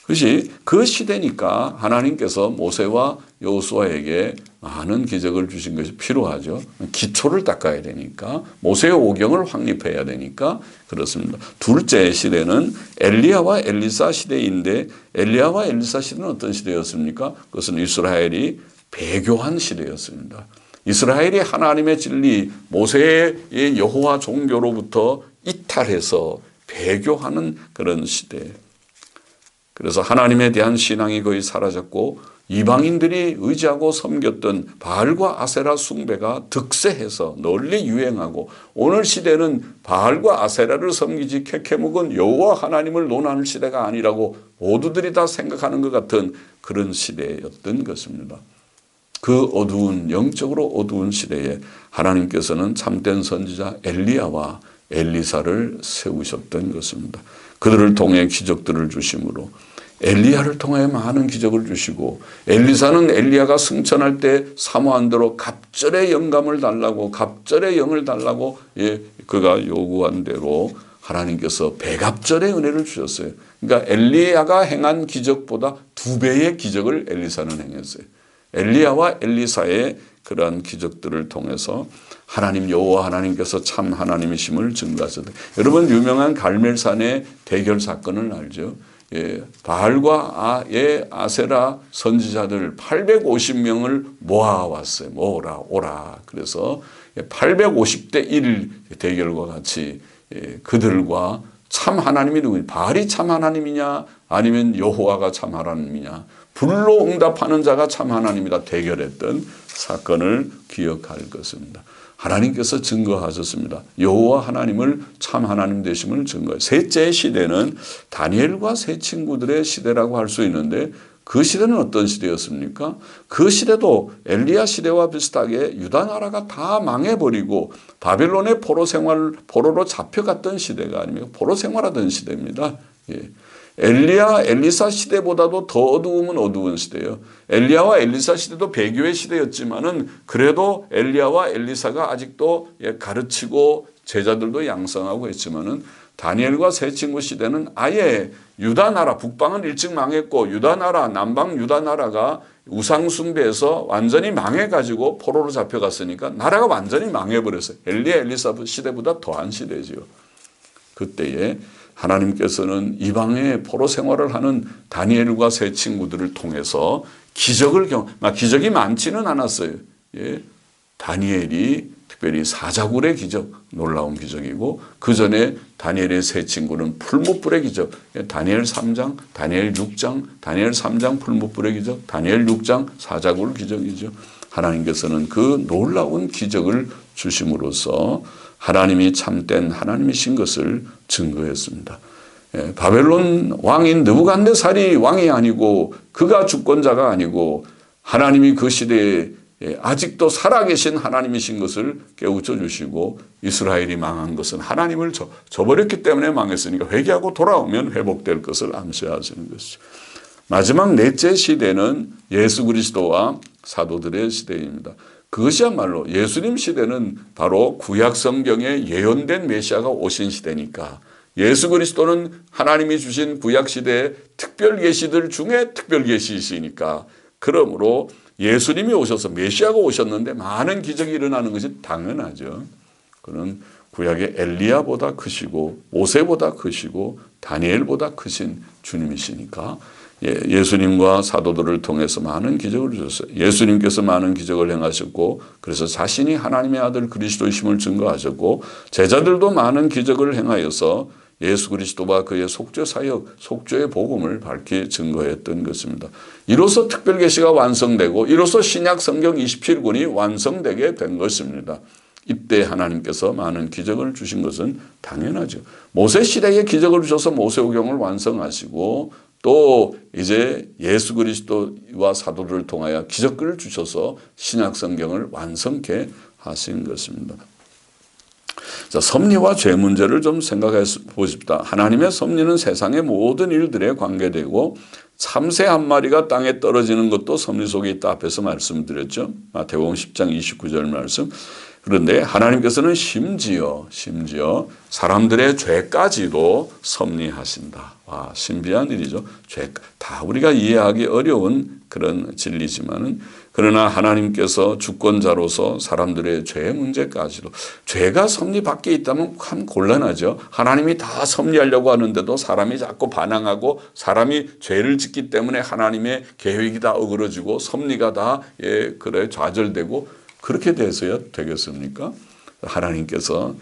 그것이 그 시대니까 하나님께서 모세와 여호수아에게 많은 기적을 주신 것이 필요하죠. 기초를 닦아야 되니까, 모세의 오경을 확립해야 되니까 그렇습니다. 둘째 시대는 엘리야와 엘리사 시대인데, 엘리야와 엘리사 시대는 어떤 시대였습니까? 그것은 이스라엘이 배교한 시대였습니다. 이스라엘이 하나님의 진리, 모세의 여호와 종교로부터 이탈해서 배교하는 그런 시대. 그래서 하나님에 대한 신앙이 거의 사라졌고 이방인들이 의지하고 섬겼던 바알과 아세라 숭배가 득세해서 널리 유행하고, 오늘 시대는 바알과 아세라를 섬기지 캐캐묵은 여호와 하나님을 논하는 시대가 아니라고 모두들이 다 생각하는 것 같은 그런 시대였던 것입니다. 그 어두운, 영적으로 어두운 시대에 하나님께서는 참된 선지자 엘리야와 엘리사를 세우셨던 것입니다. 그들을 통해 기적들을 주심으로, 엘리야를 통해 많은 기적을 주시고, 엘리사는 엘리야가 승천할 때 사모한 대로 갑절의 영감을 달라고, 갑절의 영을 달라고 그가 요구한 대로 하나님께서 백갑절의 은혜를 주셨어요. 그러니까 엘리야가 행한 기적보다 2배의 기적을 엘리사는 행했어요. 엘리야와 엘리사의 그러한 기적들을 통해서 하나님 여호와 하나님께서 참 하나님이심을 증거하셨다. 여러분 유명한 갈멜산의 대결 사건을 알죠? 바알과 아세라 선지자들 850명을 모아왔어요. 오라. 그래서 850대 1 대결과 같이 그들과 참 하나님이 누구냐? 바알이 참 하나님이냐? 아니면 여호와가 참 하나님이냐? 불로 응답하는 자가 참 하나님이다 대결했던 사건을 기억할 것입니다. 하나님께서 증거하셨습니다. 여호와 하나님을 참 하나님 되심을 증거해요. 셋째 시대는 다니엘과 세 친구들의 시대라고 할 수 있는데, 그 시대는 어떤 시대였습니까? 그 시대도 엘리야 시대와 비슷하게 유다 나라가 다 망해버리고 바벨론의 포로로 잡혀갔던 시대가 아닙니까? 포로 생활하던 시대입니다. 엘리야, 엘리사 시대보다도 더 어두우면 어두운 시대예요. 엘리야와 엘리사 시대도 배교의 시대였지만은 그래도 엘리야와 엘리사가 아직도 가르치고 제자들도 양성하고 했지만은, 다니엘과 세 친구 시대는 아예 유다 나라, 북방은 일찍 망했고 유다 나라, 남방 유다 나라가 우상 숭배에서 완전히 망해가지고 포로로 잡혀갔으니까 나라가 완전히 망해버렸어요. 엘리야, 엘리사 시대보다 더한 시대지요. 그때에 하나님께서는 이방의 포로 생활을 하는 다니엘과 세 친구들을 통해서 기적이 많지는 않았어요. 다니엘이 특별히 사자굴의 기적, 놀라운 기적이고 그 전에 다니엘의 세 친구는 풀무불의 기적, 다니엘 3장, 다니엘 6장, 다니엘 3장 풀무불의 기적, 다니엘 6장 사자굴 기적이죠. 하나님께서는 그 놀라운 기적을 주심으로써 하나님이 참된 하나님이신 것을 증거했습니다. 바벨론 왕인 느부갓네살이 왕이 아니고 그가 주권자가 아니고 하나님이 그 시대에 아직도 살아계신 하나님이신 것을 깨우쳐 주시고 이스라엘이 망한 것은 하나님을 저버렸기 때문에 망했으니까 회개하고 돌아오면 회복될 것을 암시하시는 것이죠. 마지막 넷째 시대는 예수 그리스도와 사도들의 시대입니다. 그것이야말로 예수님 시대는 바로 구약 성경에 예언된 메시아가 오신 시대니까 예수 그리스도는 하나님이 주신 구약 시대의 특별 계시들 중에 특별 계시이시니까 그러므로 예수님이 오셔서 메시아가 오셨는데 많은 기적이 일어나는 것이 당연하죠. 그는 구약의 엘리야보다 크시고 모세보다 크시고 다니엘보다 크신 주님이시니까 예수님과 사도들을 통해서 많은 기적을 주셨어요. 예수님께서 많은 기적을 행하셨고 그래서 자신이 하나님의 아들 그리스도이심을 증거하셨고 제자들도 많은 기적을 행하여서 예수 그리스도와 그의 속죄 사역, 속죄의 복음을 밝히 증거했던 것입니다. 이로써 특별계시가 완성되고 이로써 신약 성경 27권이 완성되게 된 것입니다. 이때 하나님께서 많은 기적을 주신 것은 당연하죠. 모세 시대에 기적을 주셔서 모세오경을 완성하시고 또 이제 예수 그리스도와 사도를 통하여 기적을 주셔서 신약 성경을 완성케 하신 것입니다. 자, 섭리와 죄 문제를 좀 생각해 보십시다. 하나님의 섭리는 세상의 모든 일들에 관계되고 참새 한 마리가 땅에 떨어지는 것도 섭리 속에 있다 앞에서 말씀드렸죠. 마태복음 10장 29절 말씀. 그런데 하나님께서는 심지어 사람들의 죄까지도 섭리하신다. 와, 신비한 일이죠. 죄, 다 우리가 이해하기 어려운 그런 진리지만은 그러나 하나님께서 주권자로서 사람들의 죄 문제까지도 죄가 섭리 밖에 있다면 참 곤란하죠. 하나님이 다 섭리하려고 하는데도 사람이 자꾸 반항하고 사람이 죄를 짓기 때문에 하나님의 계획이 다 어그러지고 섭리가 다 그래 좌절되고 그렇게 돼서야 되겠습니까? 하나님께서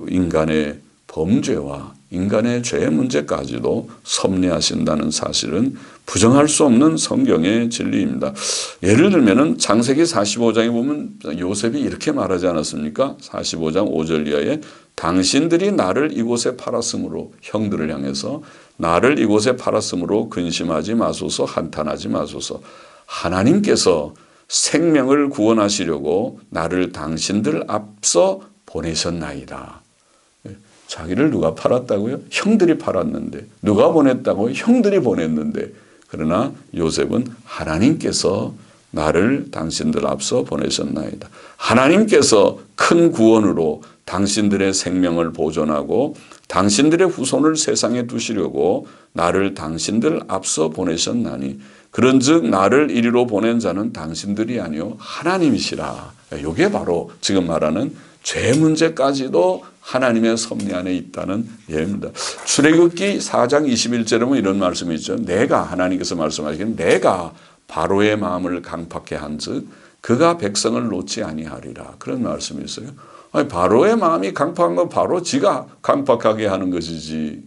인간의 범죄와 인간의 죄 문제까지도 섭리하신다는 사실은 부정할 수 없는 성경의 진리입니다. 예를 들면 창세기 45장에 보면 요셉이 이렇게 말하지 않았습니까? 45장 5절 이하에 당신들이 나를 이곳에 팔았으므로 형들을 향해서 나를 이곳에 팔았으므로 근심하지 마소서 한탄하지 마소서 하나님께서 생명을 구원하시려고 나를 당신들 앞서 보내셨나이다. 자기를 누가 팔았다고요? 형들이 팔았는데. 누가 보냈다고요? 형들이 보냈는데. 그러나 요셉은 하나님께서 나를 당신들 앞서 보내셨나이다. 하나님께서 큰 구원으로 당신들의 생명을 보존하고 당신들의 후손을 세상에 두시려고 나를 당신들 앞서 보내셨나니 그런즉 나를 이리로 보낸 자는 당신들이 아니요 하나님이시라. 이게 바로 지금 말하는 죄 문제까지도 하나님의 섭리 안에 있다는 예입니다. 출애굽기 4장 21절에 보면 이런 말씀이 있죠. 내가 하나님께서 말씀하시기는 내가 바로의 마음을 강팍해 한즉 그가 백성을 놓지 아니하리라. 그런 말씀이 있어요. 아니, 바로의 마음이 강팍한 건 바로 지가 강팍하게 하는 것이지.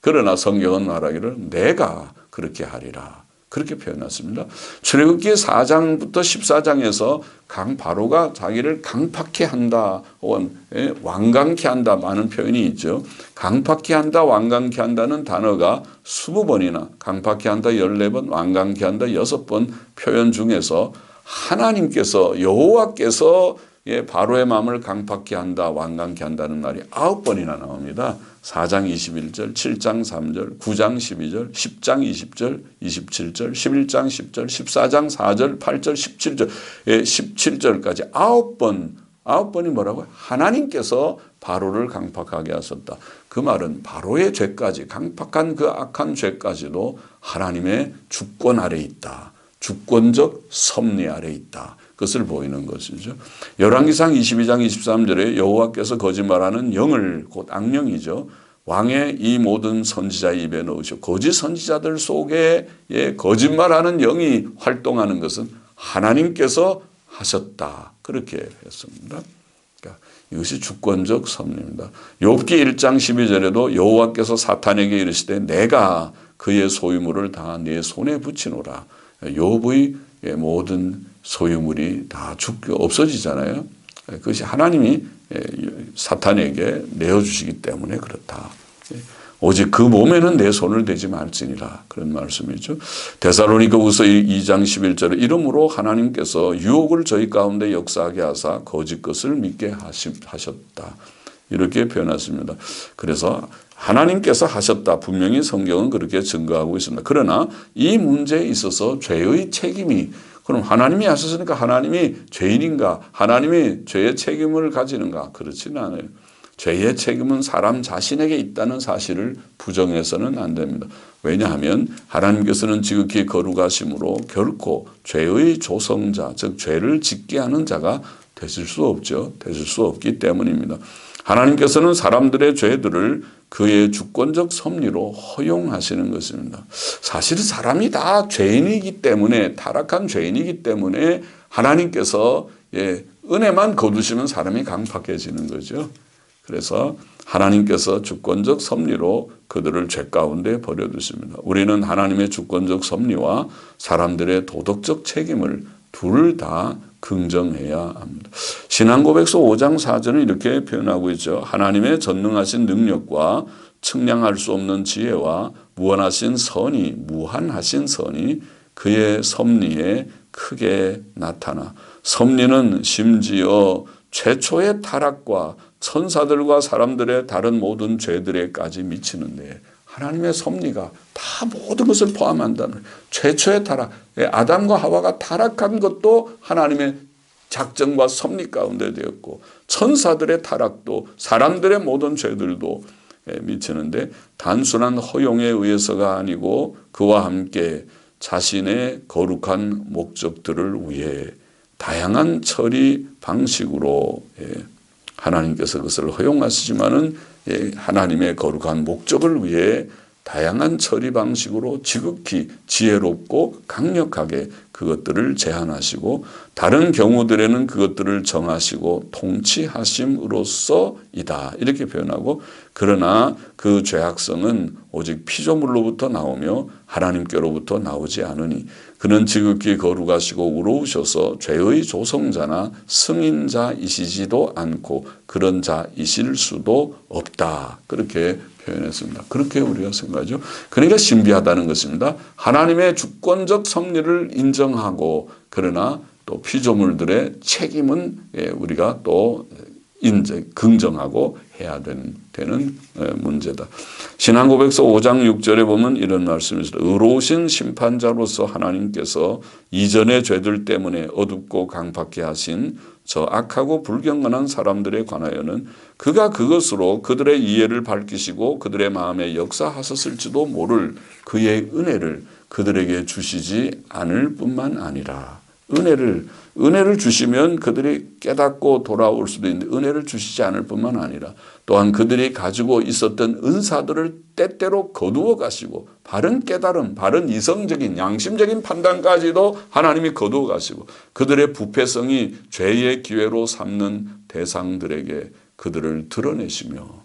그러나 성경은 말하기를 내가 그렇게 하리라. 그렇게 표현했습니다. 출애굽기 4장부터 14장에서 바로가 자기를 강팍해 한다 혹은 완강케 한다 많은 표현이 있죠. 강팍해 한다 완강케 한다는 단어가 20번이나 강팍해 한다 14번 완강케 한다 6번 표현 중에서 하나님께서 여호와께서 바로의 마음을 강팍케 한다 완강케 한다는 말이 9번이나 나옵니다. 4장 21절, 7장 3절, 9장 12절, 10장 20절, 27절, 11장 10절, 14장 4절, 8절, 17절, 17절까지 9번이 뭐라고요? 하나님께서 바로를 강팍하게 하셨다. 그 말은 바로의 죄까지, 강팍한 그 악한 죄까지도 하나님의 주권 아래 있다. 주권적 섭리 아래 있다. 그것을 보이는 것이죠. 열왕기상 22장 23절에 여호와께서 거짓말하는 영을 곧 악령이죠. 왕의 이 모든 선지자의 입에 넣으시고 거짓 선지자들 속에 거짓말하는 영이 활동하는 것은 하나님께서 하셨다. 그렇게 했습니다. 그러니까 이것이 주권적 섭리입니다. 욥기 1장 12절에도 여호와께서 사탄에게 이르시되 내가 그의 소유물을 다 네 손에 붙이노라. 욥의 모든 소유물이 다 없어지잖아요. 그것이 하나님이 사탄에게 내어주시기 때문에 그렇다. 오직 그 몸에는 내 손을 대지 말지니라. 그런 말씀이죠. 데살로니가후서 2장 11절에 이러므로 하나님께서 유혹을 저희 가운데 역사하게 하사 거짓 것을 믿게 하셨다. 이렇게 표현했습니다. 그래서 하나님께서 하셨다. 분명히 성경은 그렇게 증거하고 있습니다. 그러나 이 문제에 있어서 죄의 책임이 그럼 하나님이 하셨으니까 하나님이 죄인인가? 하나님이 죄의 책임을 가지는가? 그렇지는 않아요. 죄의 책임은 사람 자신에게 있다는 사실을 부정해서는 안 됩니다. 왜냐하면 하나님께서는 지극히 거룩하심으로 결코 죄의 조성자, 즉 죄를 짓게 하는 자가 되실 수 없죠. 되실 수 없기 때문입니다. 하나님께서는 사람들의 죄들을 그의 주권적 섭리로 허용하시는 것입니다. 사실 사람이 다 죄인이기 때문에 타락한 죄인이기 때문에 하나님께서 은혜만 거두시면 사람이 강팍해지는 거죠. 그래서 하나님께서 주권적 섭리로 그들을 죄 가운데 버려두십니다. 우리는 하나님의 주권적 섭리와 사람들의 도덕적 책임을 둘 다 긍정해야 합니다. 신앙고백서 5장 4절은 이렇게 표현하고 있죠. 하나님의 전능하신 능력과 측량할 수 없는 지혜와 무한하신 선이 그의 섭리에 크게 나타나 섭리는 심지어 최초의 타락과 천사들과 사람들의 다른 모든 죄들에까지 미치는데 하나님의 섭리가 다 모든 것을 포함한다는 최초의 타락, 아담과 하와가 타락한 것도 하나님의 작정과 섭리 가운데 되었고 천사들의 타락도 사람들의 모든 죄들도 미치는데 단순한 허용에 의해서가 아니고 그와 함께 자신의 거룩한 목적들을 위해 다양한 처리 방식으로 하나님께서 그것을 허용하시지만은 하나님의 거룩한 목적을 위해 다양한 처리 방식으로 지극히 지혜롭고 강력하게 그것들을 제한하시고 다른 경우들에는 그것들을 정하시고 통치하심으로써이다. 이렇게 표현하고 그러나 그 죄악성은 오직 피조물로부터 나오며 하나님께로부터 나오지 않으니 그는 지극히 거룩하시고 의로우셔서 죄의 조성자나 승인자이시지도 않고 그런 자이실 수도 없다. 그렇게 표현했습니다. 그렇게 우리가 생각하죠. 그러니까 신비하다는 것입니다. 하나님의 주권적 섭리를 인정하고 그러나 또 피조물들의 책임은 우리가 또 긍정하고 해야 되는 문제다. 신앙고백서 5장 6절에 보면 이런 말씀이 있습니다. 의로우신 심판자로서 하나님께서 이전의 죄들 때문에 어둡고 강팍해 하신 저 악하고 불경건한 사람들에 관하여는 그가 그것으로 그들의 이해를 밝히시고 그들의 마음에 역사하셨을지도 모를 그의 은혜를 그들에게 주시지 않을 뿐만 아니라 은혜를 주시면 그들이 깨닫고 돌아올 수도 있는데 은혜를 주시지 않을 뿐만 아니라 또한 그들이 가지고 있었던 은사들을 때때로 거두어 가시고 바른 깨달음, 바른 이성적인 양심적인 판단까지도 하나님이 거두어 가시고 그들의 부패성이 죄의 기회로 삼는 대상들에게 그들을 드러내시며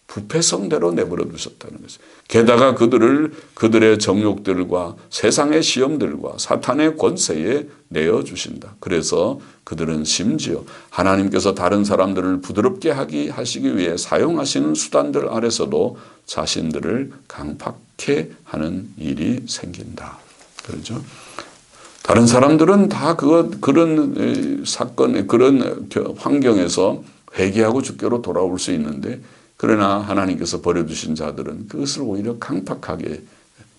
부패성대로 내버려 두셨다는 것이죠. 게다가 그들의 정욕들과 세상의 시험들과 사탄의 권세에 내어주신다. 그래서 그들은 심지어 하나님께서 다른 사람들을 부드럽게 하시기 위해 사용하시는 수단들 아래서도 자신들을 강팍해 하는 일이 생긴다. 그렇죠? 다른 사람들은 다 그런 사건, 그런 환경에서 회개하고 주께로 돌아올 수 있는데 그러나 하나님께서 버려두신 자들은 그것을 오히려 강팍하게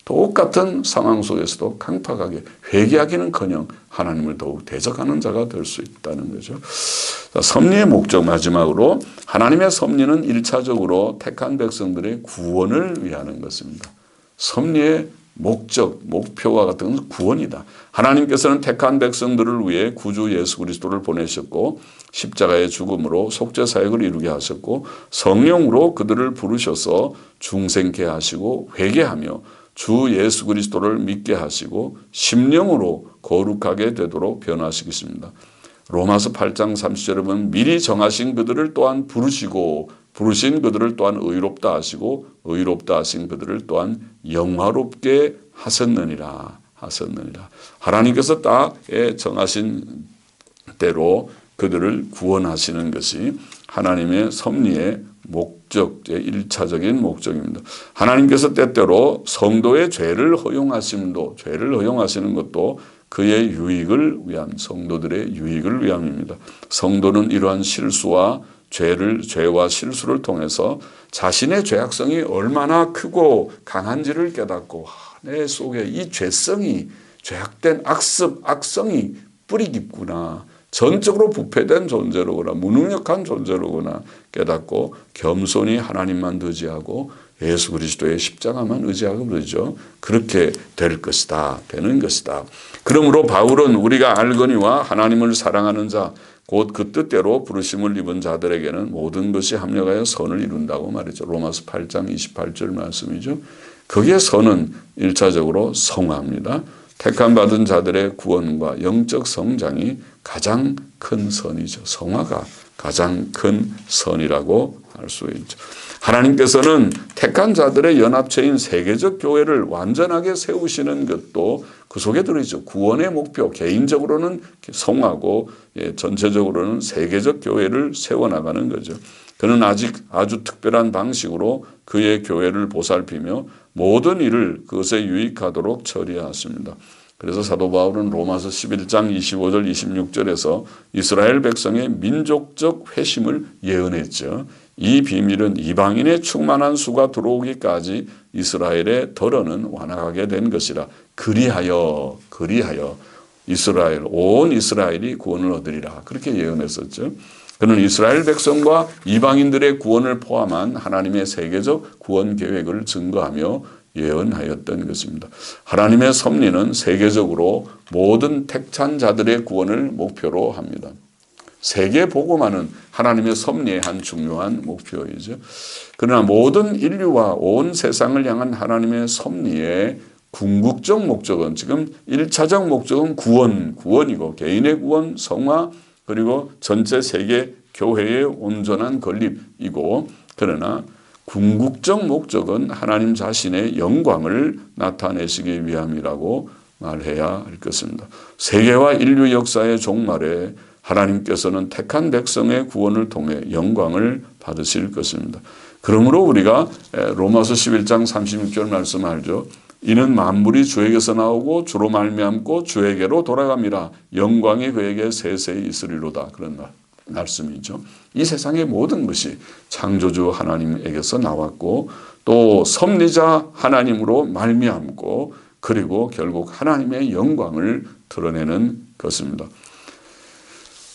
똑같은 상황 속에서도 강팍하게 회개하기는커녕 하나님을 더욱 대적하는 자가 될 수 있다는 거죠. 섭리의 목적 마지막으로 하나님의 섭리는 1차적으로 택한 백성들의 구원을 위하는 것입니다. 섭리의 목표와 같은 것은 구원이다. 하나님께서는 택한 백성들을 위해 구주 예수 그리스도를 보내셨고 십자가의 죽음으로 속죄 사역을 이루게 하셨고 성령으로 그들을 부르셔서 중생케 하시고 회개하며 주 예수 그리스도를 믿게 하시고 심령으로 거룩하게 되도록 변화시키십니다. 로마서 8장 30절에 보면 미리 정하신 그들을 또한 부르시고 부르신 그들을 또한 의롭다 하시고 의롭다 하신 그들을 또한 영화롭게 하셨느니라. 하나님께서 딱 정하신 대로 그들을 구원하시는 것이 하나님의 섭리의 목적의 1차적인 목적입니다. 하나님께서 때때로 성도의 죄를 허용하시는 것도 그의 유익을 위한, 성도들의 유익을 위함입니다. 성도는 이러한 실수와 죄와 실수를 통해서 자신의 죄악성이 얼마나 크고 강한지를 깨닫고 내 속에 이 죄악된 악성이 뿌리 깊구나. 전적으로 부패된 존재로구나. 무능력한 존재로구나 깨닫고 겸손히 하나님만 의지하고 예수 그리스도의 십자가만 의지하고 그러죠. 그렇게 되는 것이다. 그러므로 바울은 우리가 알거니와 하나님을 사랑하는 자 곧 그 뜻대로 부르심을 입은 자들에게는 모든 것이 합력하여 선을 이룬다고 말했죠. 로마서 8장 28절 말씀이죠. 거기에 선은 1차적으로 성화입니다. 택함 받은 자들의 구원과 영적 성장이 가장 큰 선이죠. 성화가 가장 큰 선이라고 할 수 있죠. 하나님께서는 택한 자들의 연합체인 세계적 교회를 완전하게 세우시는 것도 그 속에 들어있죠. 구원의 목표, 개인적으로는 성화고 전체적으로는 세계적 교회를 세워나가는 거죠. 그는 아주 특별한 방식으로 그의 교회를 보살피며 모든 일을 그것에 유익하도록 처리하십니다. 그래서 사도 바울은 로마서 11장 25절 26절에서 이스라엘 백성의 민족적 회심을 예언했죠. 이 비밀은 이방인의 충만한 수가 들어오기까지 이스라엘의 덜어는 완화하게 된 것이라. 그리하여 온 이스라엘이 구원을 얻으리라. 그렇게 예언했었죠. 그는 이스라엘 백성과 이방인들의 구원을 포함한 하나님의 세계적 구원 계획을 증거하며 예언하였던 것입니다. 하나님의 섭리는 세계적으로 모든 택한 자들의 구원을 목표로 합니다. 세계 복음화는 하나님의 섭리의 한 중요한 목표이죠. 그러나 모든 인류와 온 세상을 향한 하나님의 섭리의 궁극적 목적은 지금 1차적 목적은 구원이고 개인의 구원, 성화 그리고 전체 세계 교회의 온전한 건립이고 그러나 궁극적 목적은 하나님 자신의 영광을 나타내시기 위함이라고 말해야 할 것입니다. 세계와 인류 역사의 종말에 하나님께서는 택한 백성의 구원을 통해 영광을 받으실 것입니다. 그러므로 우리가 로마서 11장 36절 말씀 알죠. 이는 만물이 주에게서 나오고 주로 말미암고 주에게로 돌아갑니다. 영광이 그에게 세세히 있으리로다. 그런 말씀이죠. 이 세상의 모든 것이 창조주 하나님에게서 나왔고 또 섭리자 하나님으로 말미암고 그리고 결국 하나님의 영광을 드러내는 것입니다.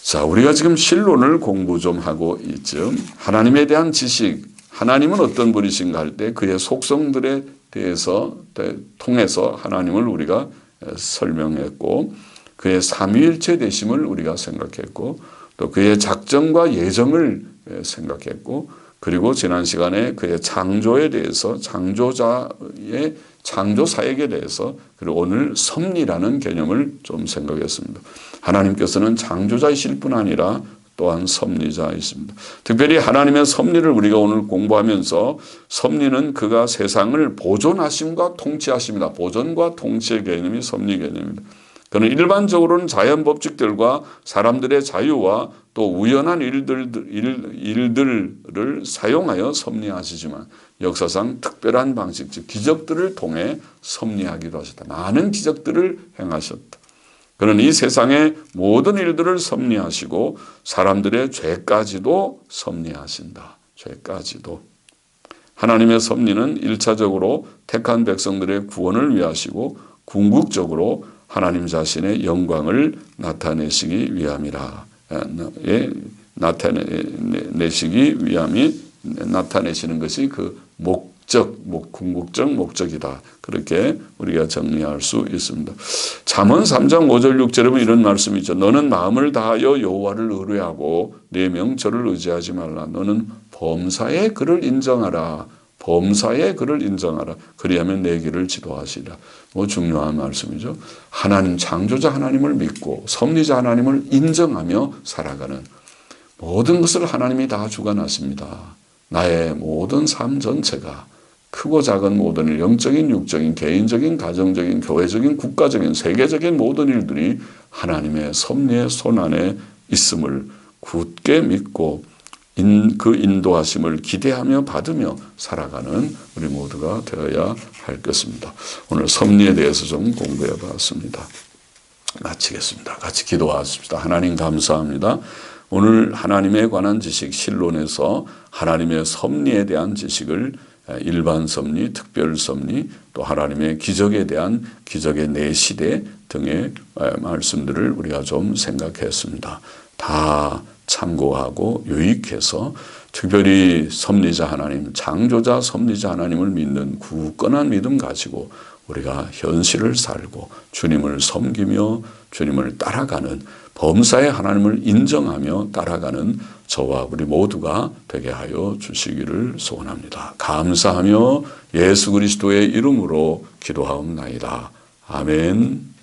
자, 우리가 지금 신론을 공부 좀 하고 있죠. 하나님에 대한 지식, 하나님은 어떤 분이신가 할 때 그의 속성들에 대해서 통해서 하나님을 우리가 설명했고 그의 삼위일체 되심을 우리가 생각했고 또 그의 작정과 예정을 생각했고 그리고 지난 시간에 그의 창조에 대해서 창조자의 창조 사역에 대해서 그리고 오늘 섭리라는 개념을 좀 생각했습니다. 하나님께서는 창조자이실 뿐 아니라 또한 섭리자이십니다. 특별히 하나님의 섭리를 우리가 오늘 공부하면서 섭리는 그가 세상을 보존하심과 통치하십니다. 보존과 통치의 개념이 섭리 개념입니다. 그는 일반적으로는 자연 법칙들과 사람들의 자유와 또 우연한 일들을 사용하여 섭리하시지만 역사상 특별한 방식, 즉 기적들을 통해 섭리하기도 하셨다. 많은 기적들을 행하셨다. 그는 이 세상의 모든 일들을 섭리하시고 사람들의 죄까지도 섭리하신다. 죄까지도. 하나님의 섭리는 1차적으로 택한 백성들의 구원을 위하시고 궁극적으로 하나님 자신의 영광을 나타내시기 위함이라. 나타내시기 위함이 나타내시는 것이 그 궁극적 목적이다. 그렇게 우리가 정리할 수 있습니다. 잠언 3장 5절 6절에 보면 이런 말씀이 있죠. 너는 마음을 다하여 여호와를 의뢰하고 내 명철을 의지하지 말라. 너는 범사에 그를 인정하라. 범사에 그를 인정하라. 그리하면 내 길을 지도하시리라. 뭐 중요한 말씀이죠. 하나님, 창조자 하나님을 믿고 섭리자 하나님을 인정하며 살아가는 모든 것을 하나님이 다 주관하십니다. 나의 모든 삶 전체가 크고 작은 모든 일, 영적인, 육적인, 개인적인, 가정적인, 교회적인, 국가적인, 세계적인 모든 일들이 하나님의 섭리의 손안에 있음을 굳게 믿고 그 인도하심을 기대하며 받으며 살아가는 우리 모두가 되어야 할 것입니다. 오늘 섭리에 대해서 좀 공부해 봤습니다. 마치겠습니다. 같이 기도하십시다. 하나님 감사합니다. 오늘 하나님에 관한 지식, 신론에서 하나님의 섭리에 대한 지식을 일반 섭리, 특별 섭리, 또 하나님의 기적에 대한 기적의 내시대 등의 말씀들을 우리가 좀 생각했습니다. 다 참고하고 유익해서 특별히 섭리자 하나님, 창조자 섭리자 하나님을 믿는 굳건한 믿음 가지고 우리가 현실을 살고 주님을 섬기며 주님을 따라가는 범사의 하나님을 인정하며 따라가는 저와 우리 모두가 되게 하여 주시기를 소원합니다. 감사하며 예수 그리스도의 이름으로 기도하옵나이다. 아멘.